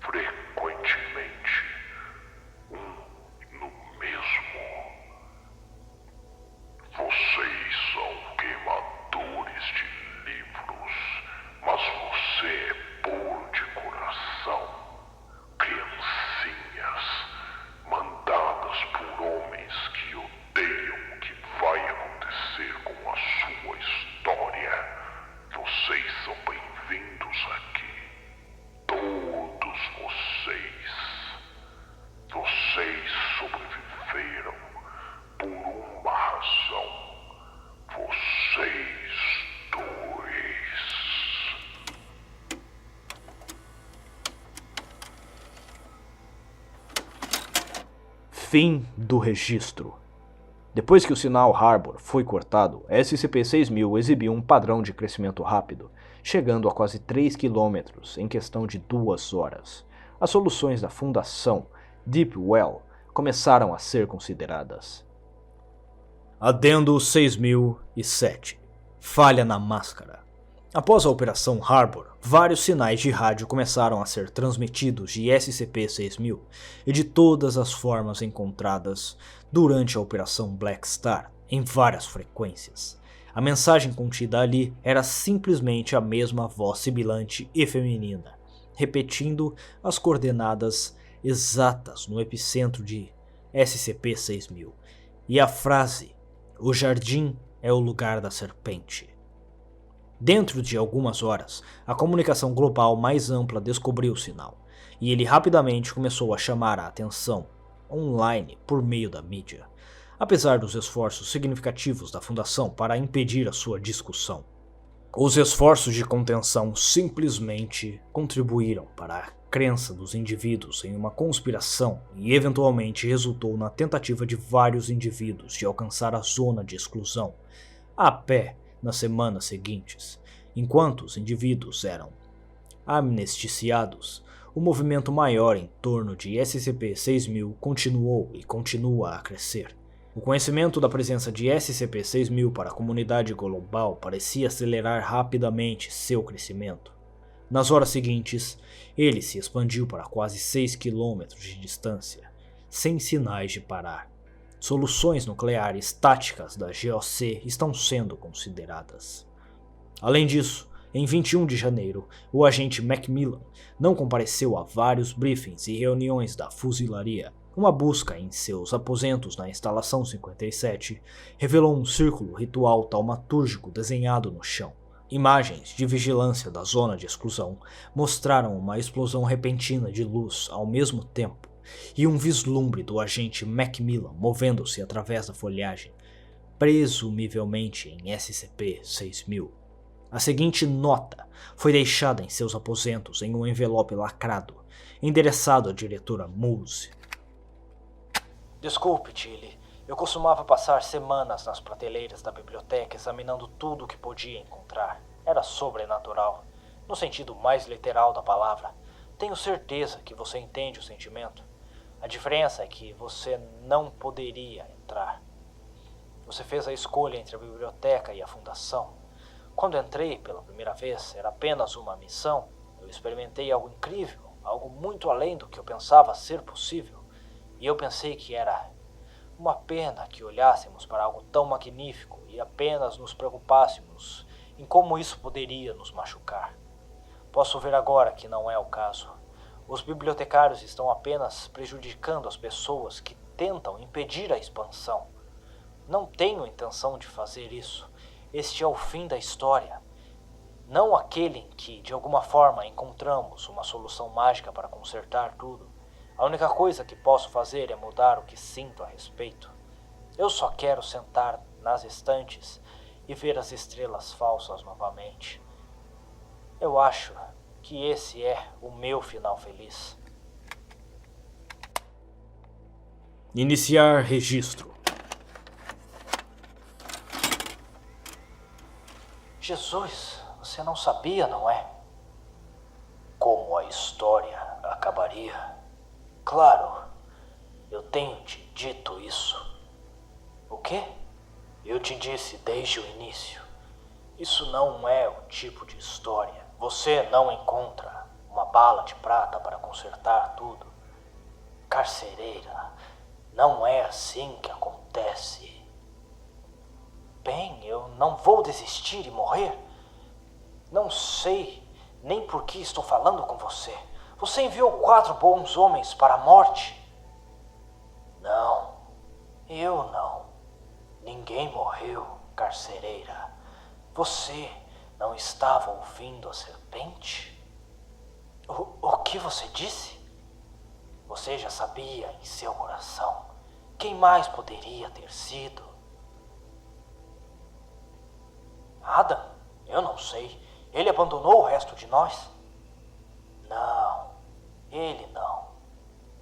Frequentemente, no mesmo. Vocês são queimadores de livros, mas você é puro de coração. Criancinhas, mandadas por homens que odeiam o que vai acontecer com a sua história. Vocês são bem-vindos aqui. Todos vocês. Vocês sobreviveram por uma razão. Vocês dois. Fim do registro. Depois que o sinal Harbor foi cortado, SCP-6000 exibiu um padrão de crescimento rápido, chegando a quase 3 km em questão de 2 horas. As soluções da Fundação Deep Well começaram a ser consideradas. Adendo 6007. Falha na máscara. Após a Operação Harbor, vários sinais de rádio começaram a ser transmitidos de SCP-6000 e de todas as formas encontradas durante a Operação Black Star em várias frequências. A mensagem contida ali era simplesmente a mesma voz sibilante e feminina, repetindo as coordenadas exatas no epicentro de SCP-6000, e a frase: "O jardim é o lugar da serpente". Dentro de algumas horas, a comunicação global mais ampla descobriu o sinal, e ele rapidamente começou a chamar a atenção online por meio da mídia, apesar dos esforços significativos da Fundação para impedir a sua discussão. Os esforços de contenção simplesmente contribuíram para a crença dos indivíduos em uma conspiração e eventualmente resultou na tentativa de vários indivíduos de alcançar a zona de exclusão a pé nas semanas seguintes. Enquanto os indivíduos eram amnesticiados, o movimento maior em torno de SCP-6000 continuou e continua a crescer. O conhecimento da presença de SCP-6000 para a comunidade global parecia acelerar rapidamente seu crescimento. Nas horas seguintes, ele se expandiu para quase 6 km de distância, sem sinais de parar. Soluções nucleares táticas da GOC estão sendo consideradas. Além disso, em 21 de janeiro, o agente Macmillan não compareceu a vários briefings e reuniões da fuzilaria, Uma busca em seus aposentos na instalação 57 revelou um círculo ritual taumatúrgico desenhado no chão. Imagens de vigilância da zona de exclusão mostraram uma explosão repentina de luz ao mesmo tempo e um vislumbre do agente Macmillan movendo-se através da folhagem, presumivelmente em SCP-6000. A seguinte nota foi deixada em seus aposentos em um envelope lacrado, endereçado à diretora Moose. Desculpe, Tilly. Eu costumava passar semanas nas prateleiras da biblioteca examinando tudo o que podia encontrar. Era sobrenatural, no sentido mais literal da palavra. Tenho certeza que você entende o sentimento. A diferença é que você não poderia entrar. Você fez a escolha entre a biblioteca e a fundação. Quando entrei pela primeira vez, era apenas uma missão. Eu experimentei algo incrível, algo muito além do que eu pensava ser possível. E eu pensei que era uma pena que olhássemos para algo tão magnífico e apenas nos preocupássemos em como isso poderia nos machucar. Posso ver agora que não é o caso. Os bibliotecários estão apenas prejudicando as pessoas que tentam impedir a expansão. Não tenho intenção de fazer isso. Este é o fim da história. Não aquele em que, de alguma forma, encontramos uma solução mágica para consertar tudo. A única coisa que posso fazer é mudar o que sinto a respeito. Eu só quero sentar nas estantes e ver as estrelas falsas novamente. Eu acho que esse é o meu final feliz. Iniciar registro. Jesus, você não sabia, não é? Como a história acabaria. Claro, eu tenho te dito isso. O quê? Eu te disse desde o início. Isso não é o tipo de história. Você não encontra uma bala de prata para consertar tudo. Carcereira, não é assim que acontece. Bem, eu não vou desistir e morrer. Não sei nem por que estou falando com você. Você enviou 4 bons homens para a morte? Não, eu não. Ninguém morreu, carcereira. Você não estava ouvindo a serpente? O que você disse? Você já sabia em seu coração. Quem mais poderia ter sido? Adam? Eu não sei. Ele abandonou o resto de nós? Não, ele não.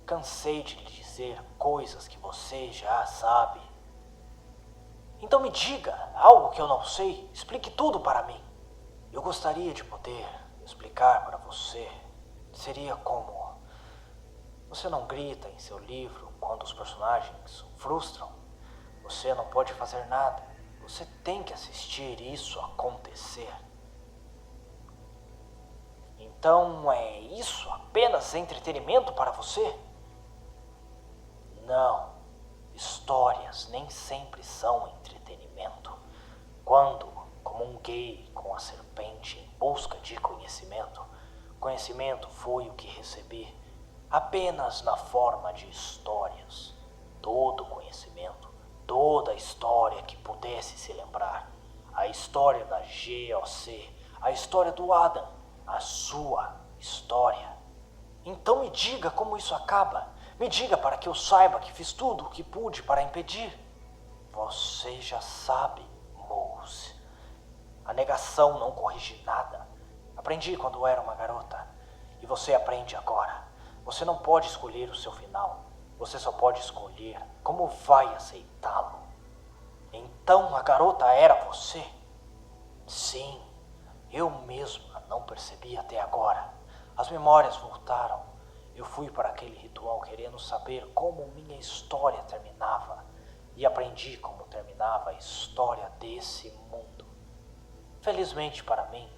Cansei de lhe dizer coisas que você já sabe. Então me diga algo que eu não sei. Explique tudo para mim. Eu gostaria de poder explicar para você. Seria como... Você não grita em seu livro quando os personagens o frustram. Você não pode fazer nada. Você tem que assistir isso acontecer. Então é isso apenas entretenimento para você? Não. Histórias nem sempre são entretenimento. Quando, como um gay com a serpente em busca de conhecimento, conhecimento foi o que recebi apenas na forma de histórias. Todo conhecimento, toda história que pudesse se lembrar. A história da GOC, a história do Adam, a sua história. Então me diga como isso acaba. Me diga para que eu saiba que fiz tudo o que pude para impedir. Você já sabe, Moose. A negação não corrige nada. Aprendi quando era uma garota. E você aprende agora. Você não pode escolher o seu final. Você só pode escolher como vai aceitá-lo. Então a garota era você? Sim, eu mesma não percebi até agora. As memórias voltaram. Eu fui para aquele ritual querendo saber como minha história terminava. E aprendi como terminava a história desse mundo. Felizmente para mim,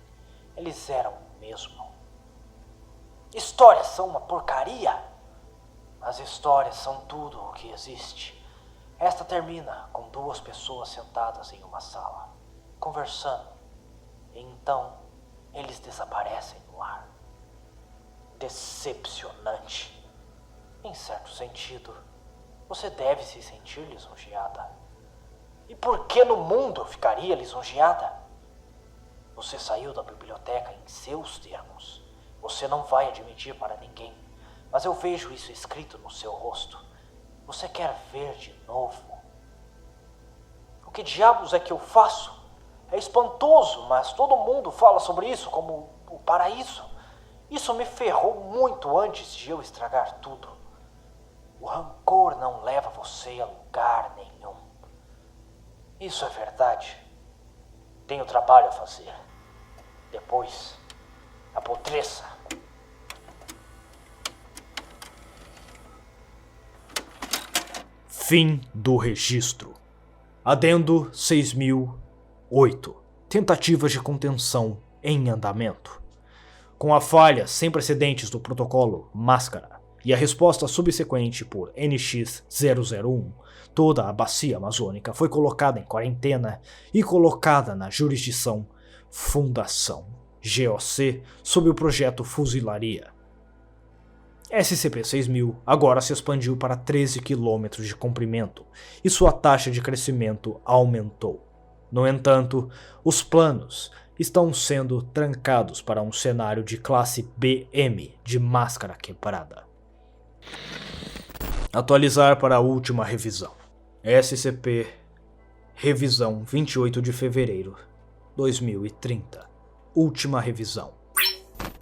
eles eram o mesmo. Histórias são uma porcaria. As histórias são tudo o que existe. Esta termina com 2 pessoas sentadas em uma sala, conversando. E então, eles desaparecem no ar. Decepcionante. Em certo sentido, você deve se sentir lisonjeada. E por que no mundo eu ficaria lisonjeada? Você saiu da biblioteca em seus termos. Você não vai admitir para ninguém, mas eu vejo isso escrito no seu rosto. Você quer ver de novo. O que diabos é que eu faço? É espantoso, mas todo mundo fala sobre isso como o paraíso. Isso me ferrou muito antes de eu estragar tudo. O rancor não leva você a lugar nenhum. Isso é verdade. Tenho trabalho a fazer. Depois, apodreça. Fim do registro. Adendo 6008. Tentativas de contenção em andamento. Com a falha sem precedentes do protocolo Máscara e a resposta subsequente por NX-001, toda a bacia amazônica foi colocada em quarentena e colocada na jurisdição Fundação GOC sob o projeto Fuzilaria. SCP-6000 agora se expandiu para 13 km de comprimento e sua taxa de crescimento aumentou. No entanto, os planos estão sendo trancados para um cenário de classe BM de máscara quebrada. Atualizar para a última revisão. SCP Revisão 28 de fevereiro 2030. Última revisão.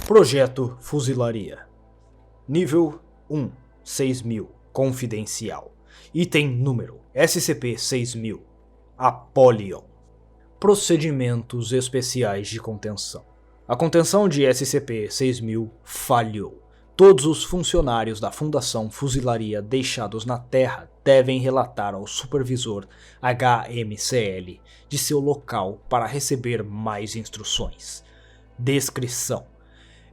Projeto Fuzilaria. Nível 1, 6000, confidencial. Item número SCP-6000, Apollyon. Procedimentos especiais de contenção. A contenção de SCP-6000 falhou. Todos os funcionários da Fundação Fuzilaria deixados na Terra devem relatar ao supervisor HMCL de seu local para receber mais instruções. Descrição: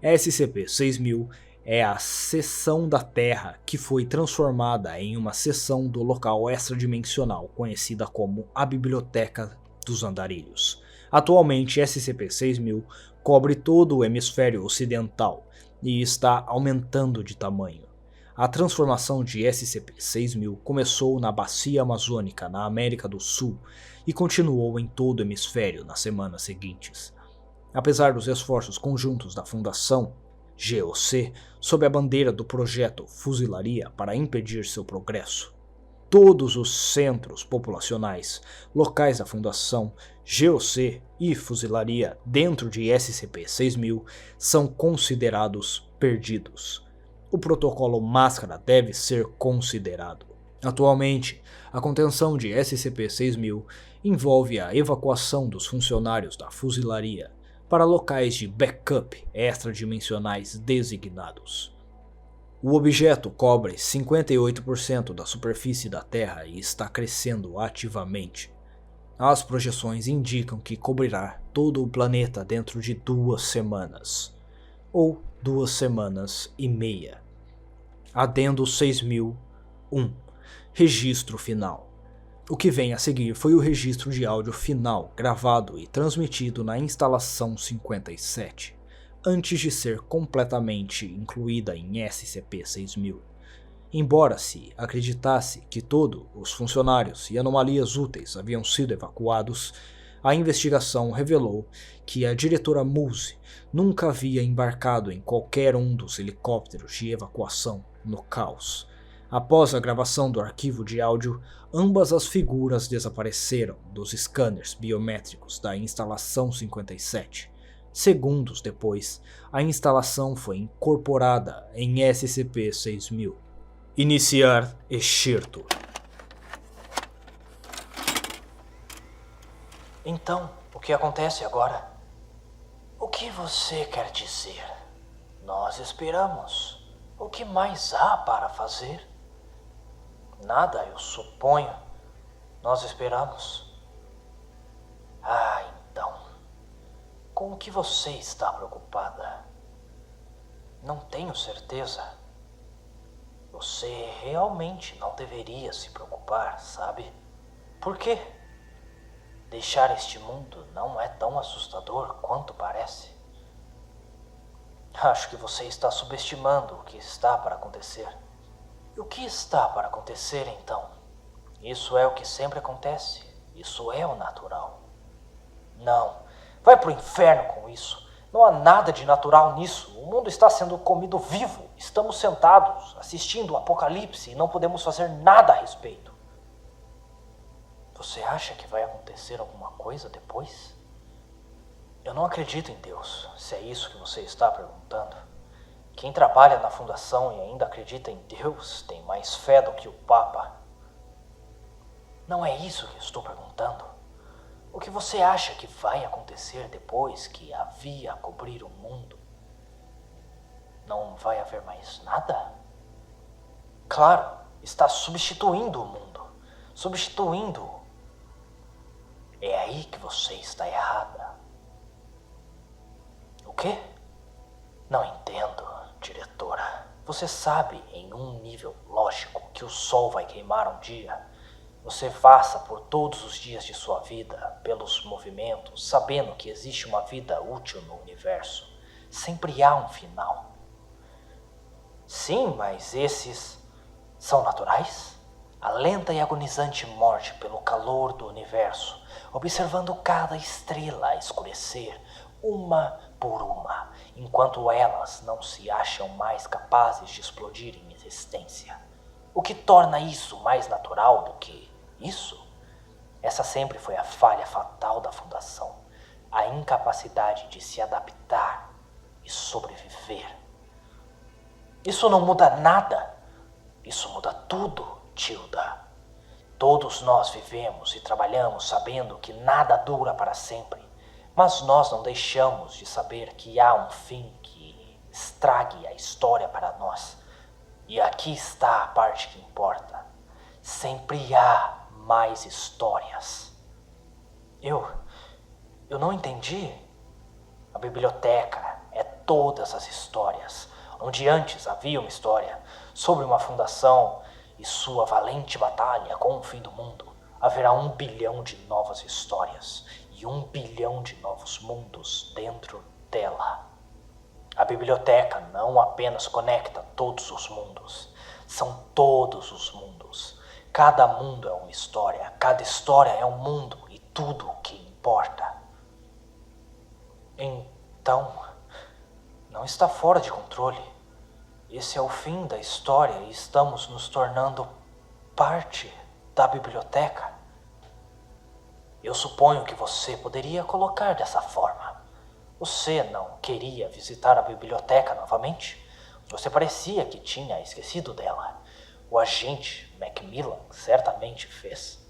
SCP-6000 é a seção da Terra que foi transformada em uma seção do local extradimensional conhecida como a Biblioteca dos Andarilhos. Atualmente, SCP-6000 cobre todo o hemisfério ocidental e está aumentando de tamanho. A transformação de SCP-6000 começou na Bacia Amazônica, na América do Sul, e continuou em todo o hemisfério nas semanas seguintes. Apesar dos esforços conjuntos da Fundação GOC, sob a bandeira do projeto Fuzilaria para impedir seu progresso, todos os centros populacionais locais da Fundação GOC e Fuzilaria dentro de SCP-6000 são considerados perdidos. O protocolo Máscara deve ser considerado. Atualmente, a contenção de SCP-6000 envolve a evacuação dos funcionários da Fuzilaria para locais de backup extradimensionais designados. O objeto cobre 58% da superfície da Terra e está crescendo ativamente. As projeções indicam que cobrirá todo o planeta dentro de 2 semanas, ou 2 semanas e meia. Adendo 6001. Registro final. O que vem a seguir foi o registro de áudio final gravado e transmitido na instalação 57, antes de ser completamente incluída em SCP-6000. Embora se acreditasse que todos os funcionários e anomalias úteis haviam sido evacuados, a investigação revelou que a diretora Muse nunca havia embarcado em qualquer um dos helicópteros de evacuação no caos. Após a gravação do arquivo de áudio, ambas as figuras desapareceram dos scanners biométricos da instalação 57. Segundos depois, a instalação foi incorporada em SCP-6000. Iniciar excerto. Então, o que acontece agora? O que você quer dizer? Nós esperamos. O que mais há para fazer? Nada, eu suponho. Nós esperamos. Então. Com o que você está preocupada? Não tenho certeza. Você realmente não deveria se preocupar, sabe? Por quê? Deixar este mundo não é tão assustador quanto parece. Acho que você está subestimando o que está para acontecer. E o que está para acontecer então? Isso é o que sempre acontece. Isso é o natural. Não. Vai pro inferno com isso. Não há nada de natural nisso. O mundo está sendo comido vivo. Estamos sentados, assistindo o apocalipse e não podemos fazer nada a respeito. Você acha que vai acontecer alguma coisa depois? Eu não acredito em Deus, se é isso que você está perguntando. Quem trabalha na fundação e ainda acredita em Deus tem mais fé do que o Papa. Não é isso que estou perguntando. O que você acha que vai acontecer depois que a via cobrir o mundo? Não vai haver mais nada? Claro, está substituindo o mundo. Substituindo-o. É aí que você está errada. O quê? Não entendo, diretora. Você sabe, em um nível lógico, que o sol vai queimar um dia. Você passa por todos os dias de sua vida, pelos movimentos, sabendo que existe uma vida útil no universo. Sempre há um final. Sim, mas esses são naturais? A lenta e agonizante morte pelo calor do universo, observando cada estrela escurecer, uma por uma, enquanto elas não se acham mais capazes de explodir em existência. O que torna isso mais natural do que isso? Essa sempre foi a falha fatal da Fundação, a incapacidade de se adaptar e sobreviver. Isso não muda nada, isso muda tudo, Tilda. Todos nós vivemos e trabalhamos sabendo que nada dura para sempre, mas nós não deixamos de saber que há um fim que estrague a história para nós. E aqui está a parte que importa. Sempre há mais histórias. Eu não entendi. A biblioteca é todas as histórias, onde antes havia uma história sobre uma fundação e sua valente batalha com o fim do mundo. Haverá 1 bilhão de novas histórias e 1 bilhão de novos mundos dentro dela. A biblioteca não apenas conecta todos os mundos, são todos os mundos. Cada mundo é uma história, cada história é um mundo e tudo o que importa. Então, não está fora de controle. Esse é o fim da história e estamos nos tornando parte da biblioteca. Eu suponho que você poderia colocar dessa forma. Você não queria visitar a biblioteca novamente? Você parecia que tinha esquecido dela. O agente Macmillan certamente fez.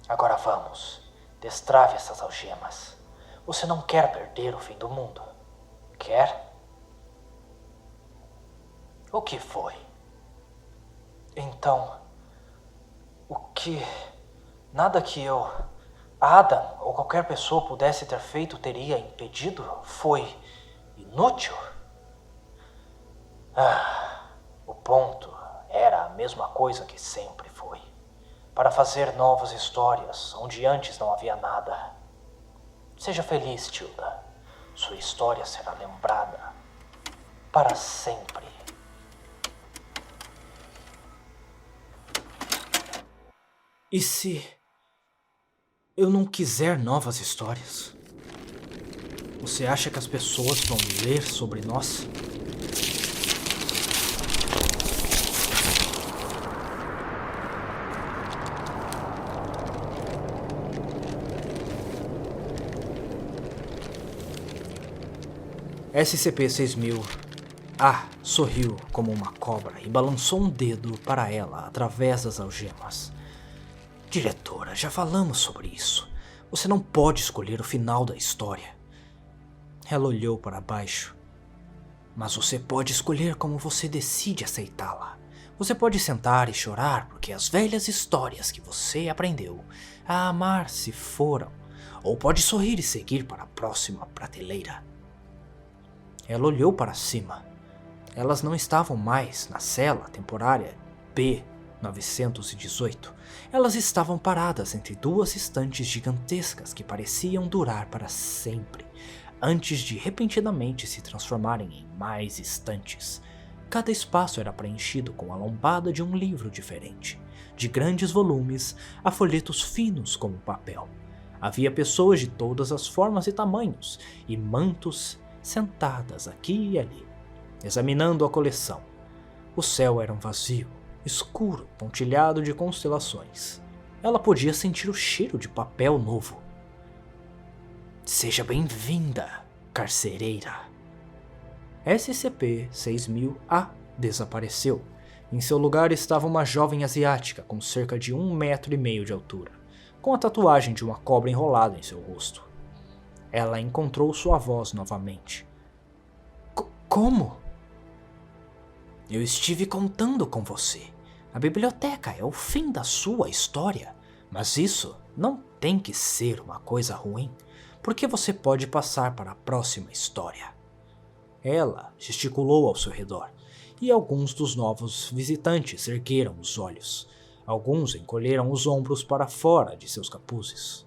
Agora vamos, destrave essas algemas. Você não quer perder o fim do mundo, quer? O que foi? Então, nada que Adam ou qualquer pessoa pudesse ter feito teria impedido? Foi inútil? O ponto era a mesma coisa que sempre foi. Para fazer novas histórias onde antes não havia nada. Seja feliz, Tilda. Sua história será lembrada para sempre. E se eu não quiser novas histórias? Você acha que as pessoas vão ler sobre nós? SCP-6000 sorriu como uma cobra e balançou um dedo para ela através das algemas. Diretora, já falamos sobre isso. Você não pode escolher o final da história. Ela olhou para baixo. Mas você pode escolher como você decide aceitá-la. Você pode sentar e chorar porque as velhas histórias que você aprendeu a amar se foram. Ou pode sorrir e seguir para a próxima prateleira. Ela olhou para cima. Elas não estavam mais na cela temporária B-918. Elas estavam paradas entre duas estantes gigantescas que pareciam durar para sempre, antes de repentinamente se transformarem em mais estantes. Cada espaço era preenchido com a lombada de um livro diferente, de grandes volumes a folhetos finos como papel. Havia pessoas de todas as formas e tamanhos, e mantos sentadas aqui e ali, examinando a coleção. O céu era um vazio, escuro, pontilhado de constelações. Ela podia sentir o cheiro de papel novo. Seja bem-vinda, carcereira. SCP-6000-A desapareceu. Em seu lugar estava uma jovem asiática com cerca de 1,5 metros de altura, com a tatuagem de uma cobra enrolada em seu rosto. Ela encontrou sua voz novamente. Como? Eu estive contando com você. A biblioteca é o fim da sua história, mas isso não tem que ser uma coisa ruim, porque você pode passar para a próxima história. Ela gesticulou ao seu redor, e alguns dos novos visitantes ergueram os olhos. Alguns encolheram os ombros para fora de seus capuzes.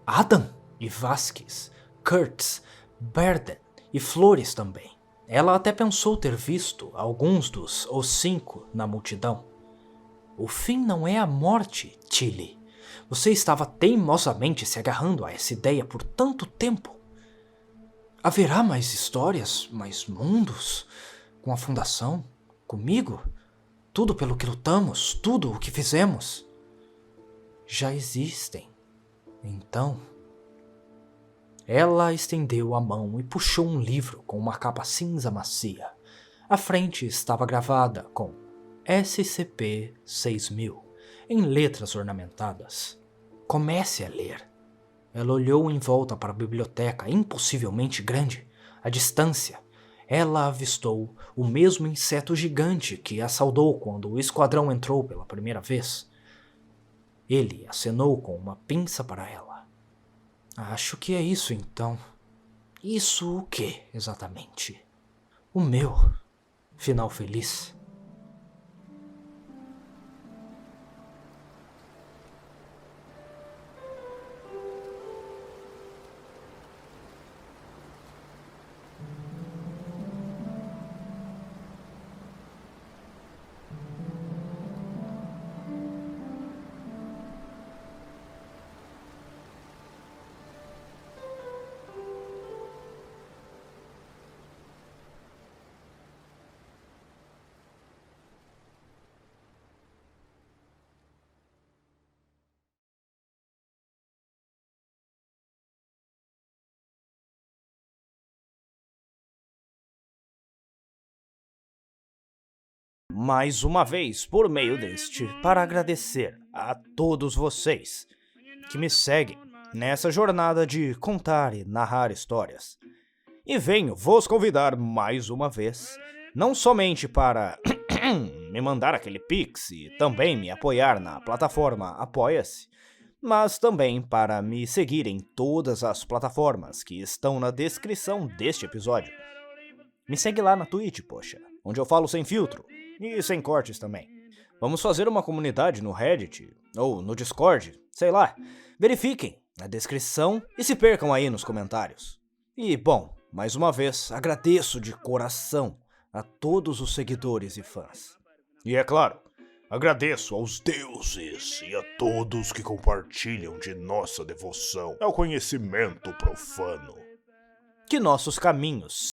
Adam e Vasquez, Kurtz, Berden e Flores também. Ela até pensou ter visto alguns dos Os Cinco na multidão. O fim não é a morte, Tilly. Você estava teimosamente se agarrando a essa ideia por tanto tempo. Haverá mais histórias, mais mundos? Com a Fundação? Comigo? Tudo pelo que lutamos? Tudo o que fizemos? Já existem. Então... Ela estendeu a mão e puxou um livro com uma capa cinza macia. A frente estava gravada com SCP-6000 em letras ornamentadas. Comece a ler. Ela olhou em volta para a biblioteca impossivelmente grande. À distância, ela avistou o mesmo inseto gigante que a saudou quando o esquadrão entrou pela primeira vez. Ele acenou com uma pinça para ela. Acho que é isso então. Isso o que, exatamente? O meu final feliz. Mais uma vez por meio deste para agradecer a todos vocês que me seguem nessa jornada de contar e narrar histórias. E venho vos convidar mais uma vez, não somente para me mandar aquele pix e também me apoiar na plataforma Apoia-se, mas também para me seguir em todas as plataformas que estão na descrição deste episódio. Me segue lá na Twitch, poxa, onde eu falo sem filtro. E sem cortes também. Vamos fazer uma comunidade no Reddit, ou no Discord, sei lá. Verifiquem na descrição e se percam aí nos comentários. E, bom, mais uma vez, agradeço de coração a todos os seguidores e fãs. E é claro, agradeço aos deuses e a todos que compartilham de nossa devoção ao conhecimento profano. Que nossos caminhos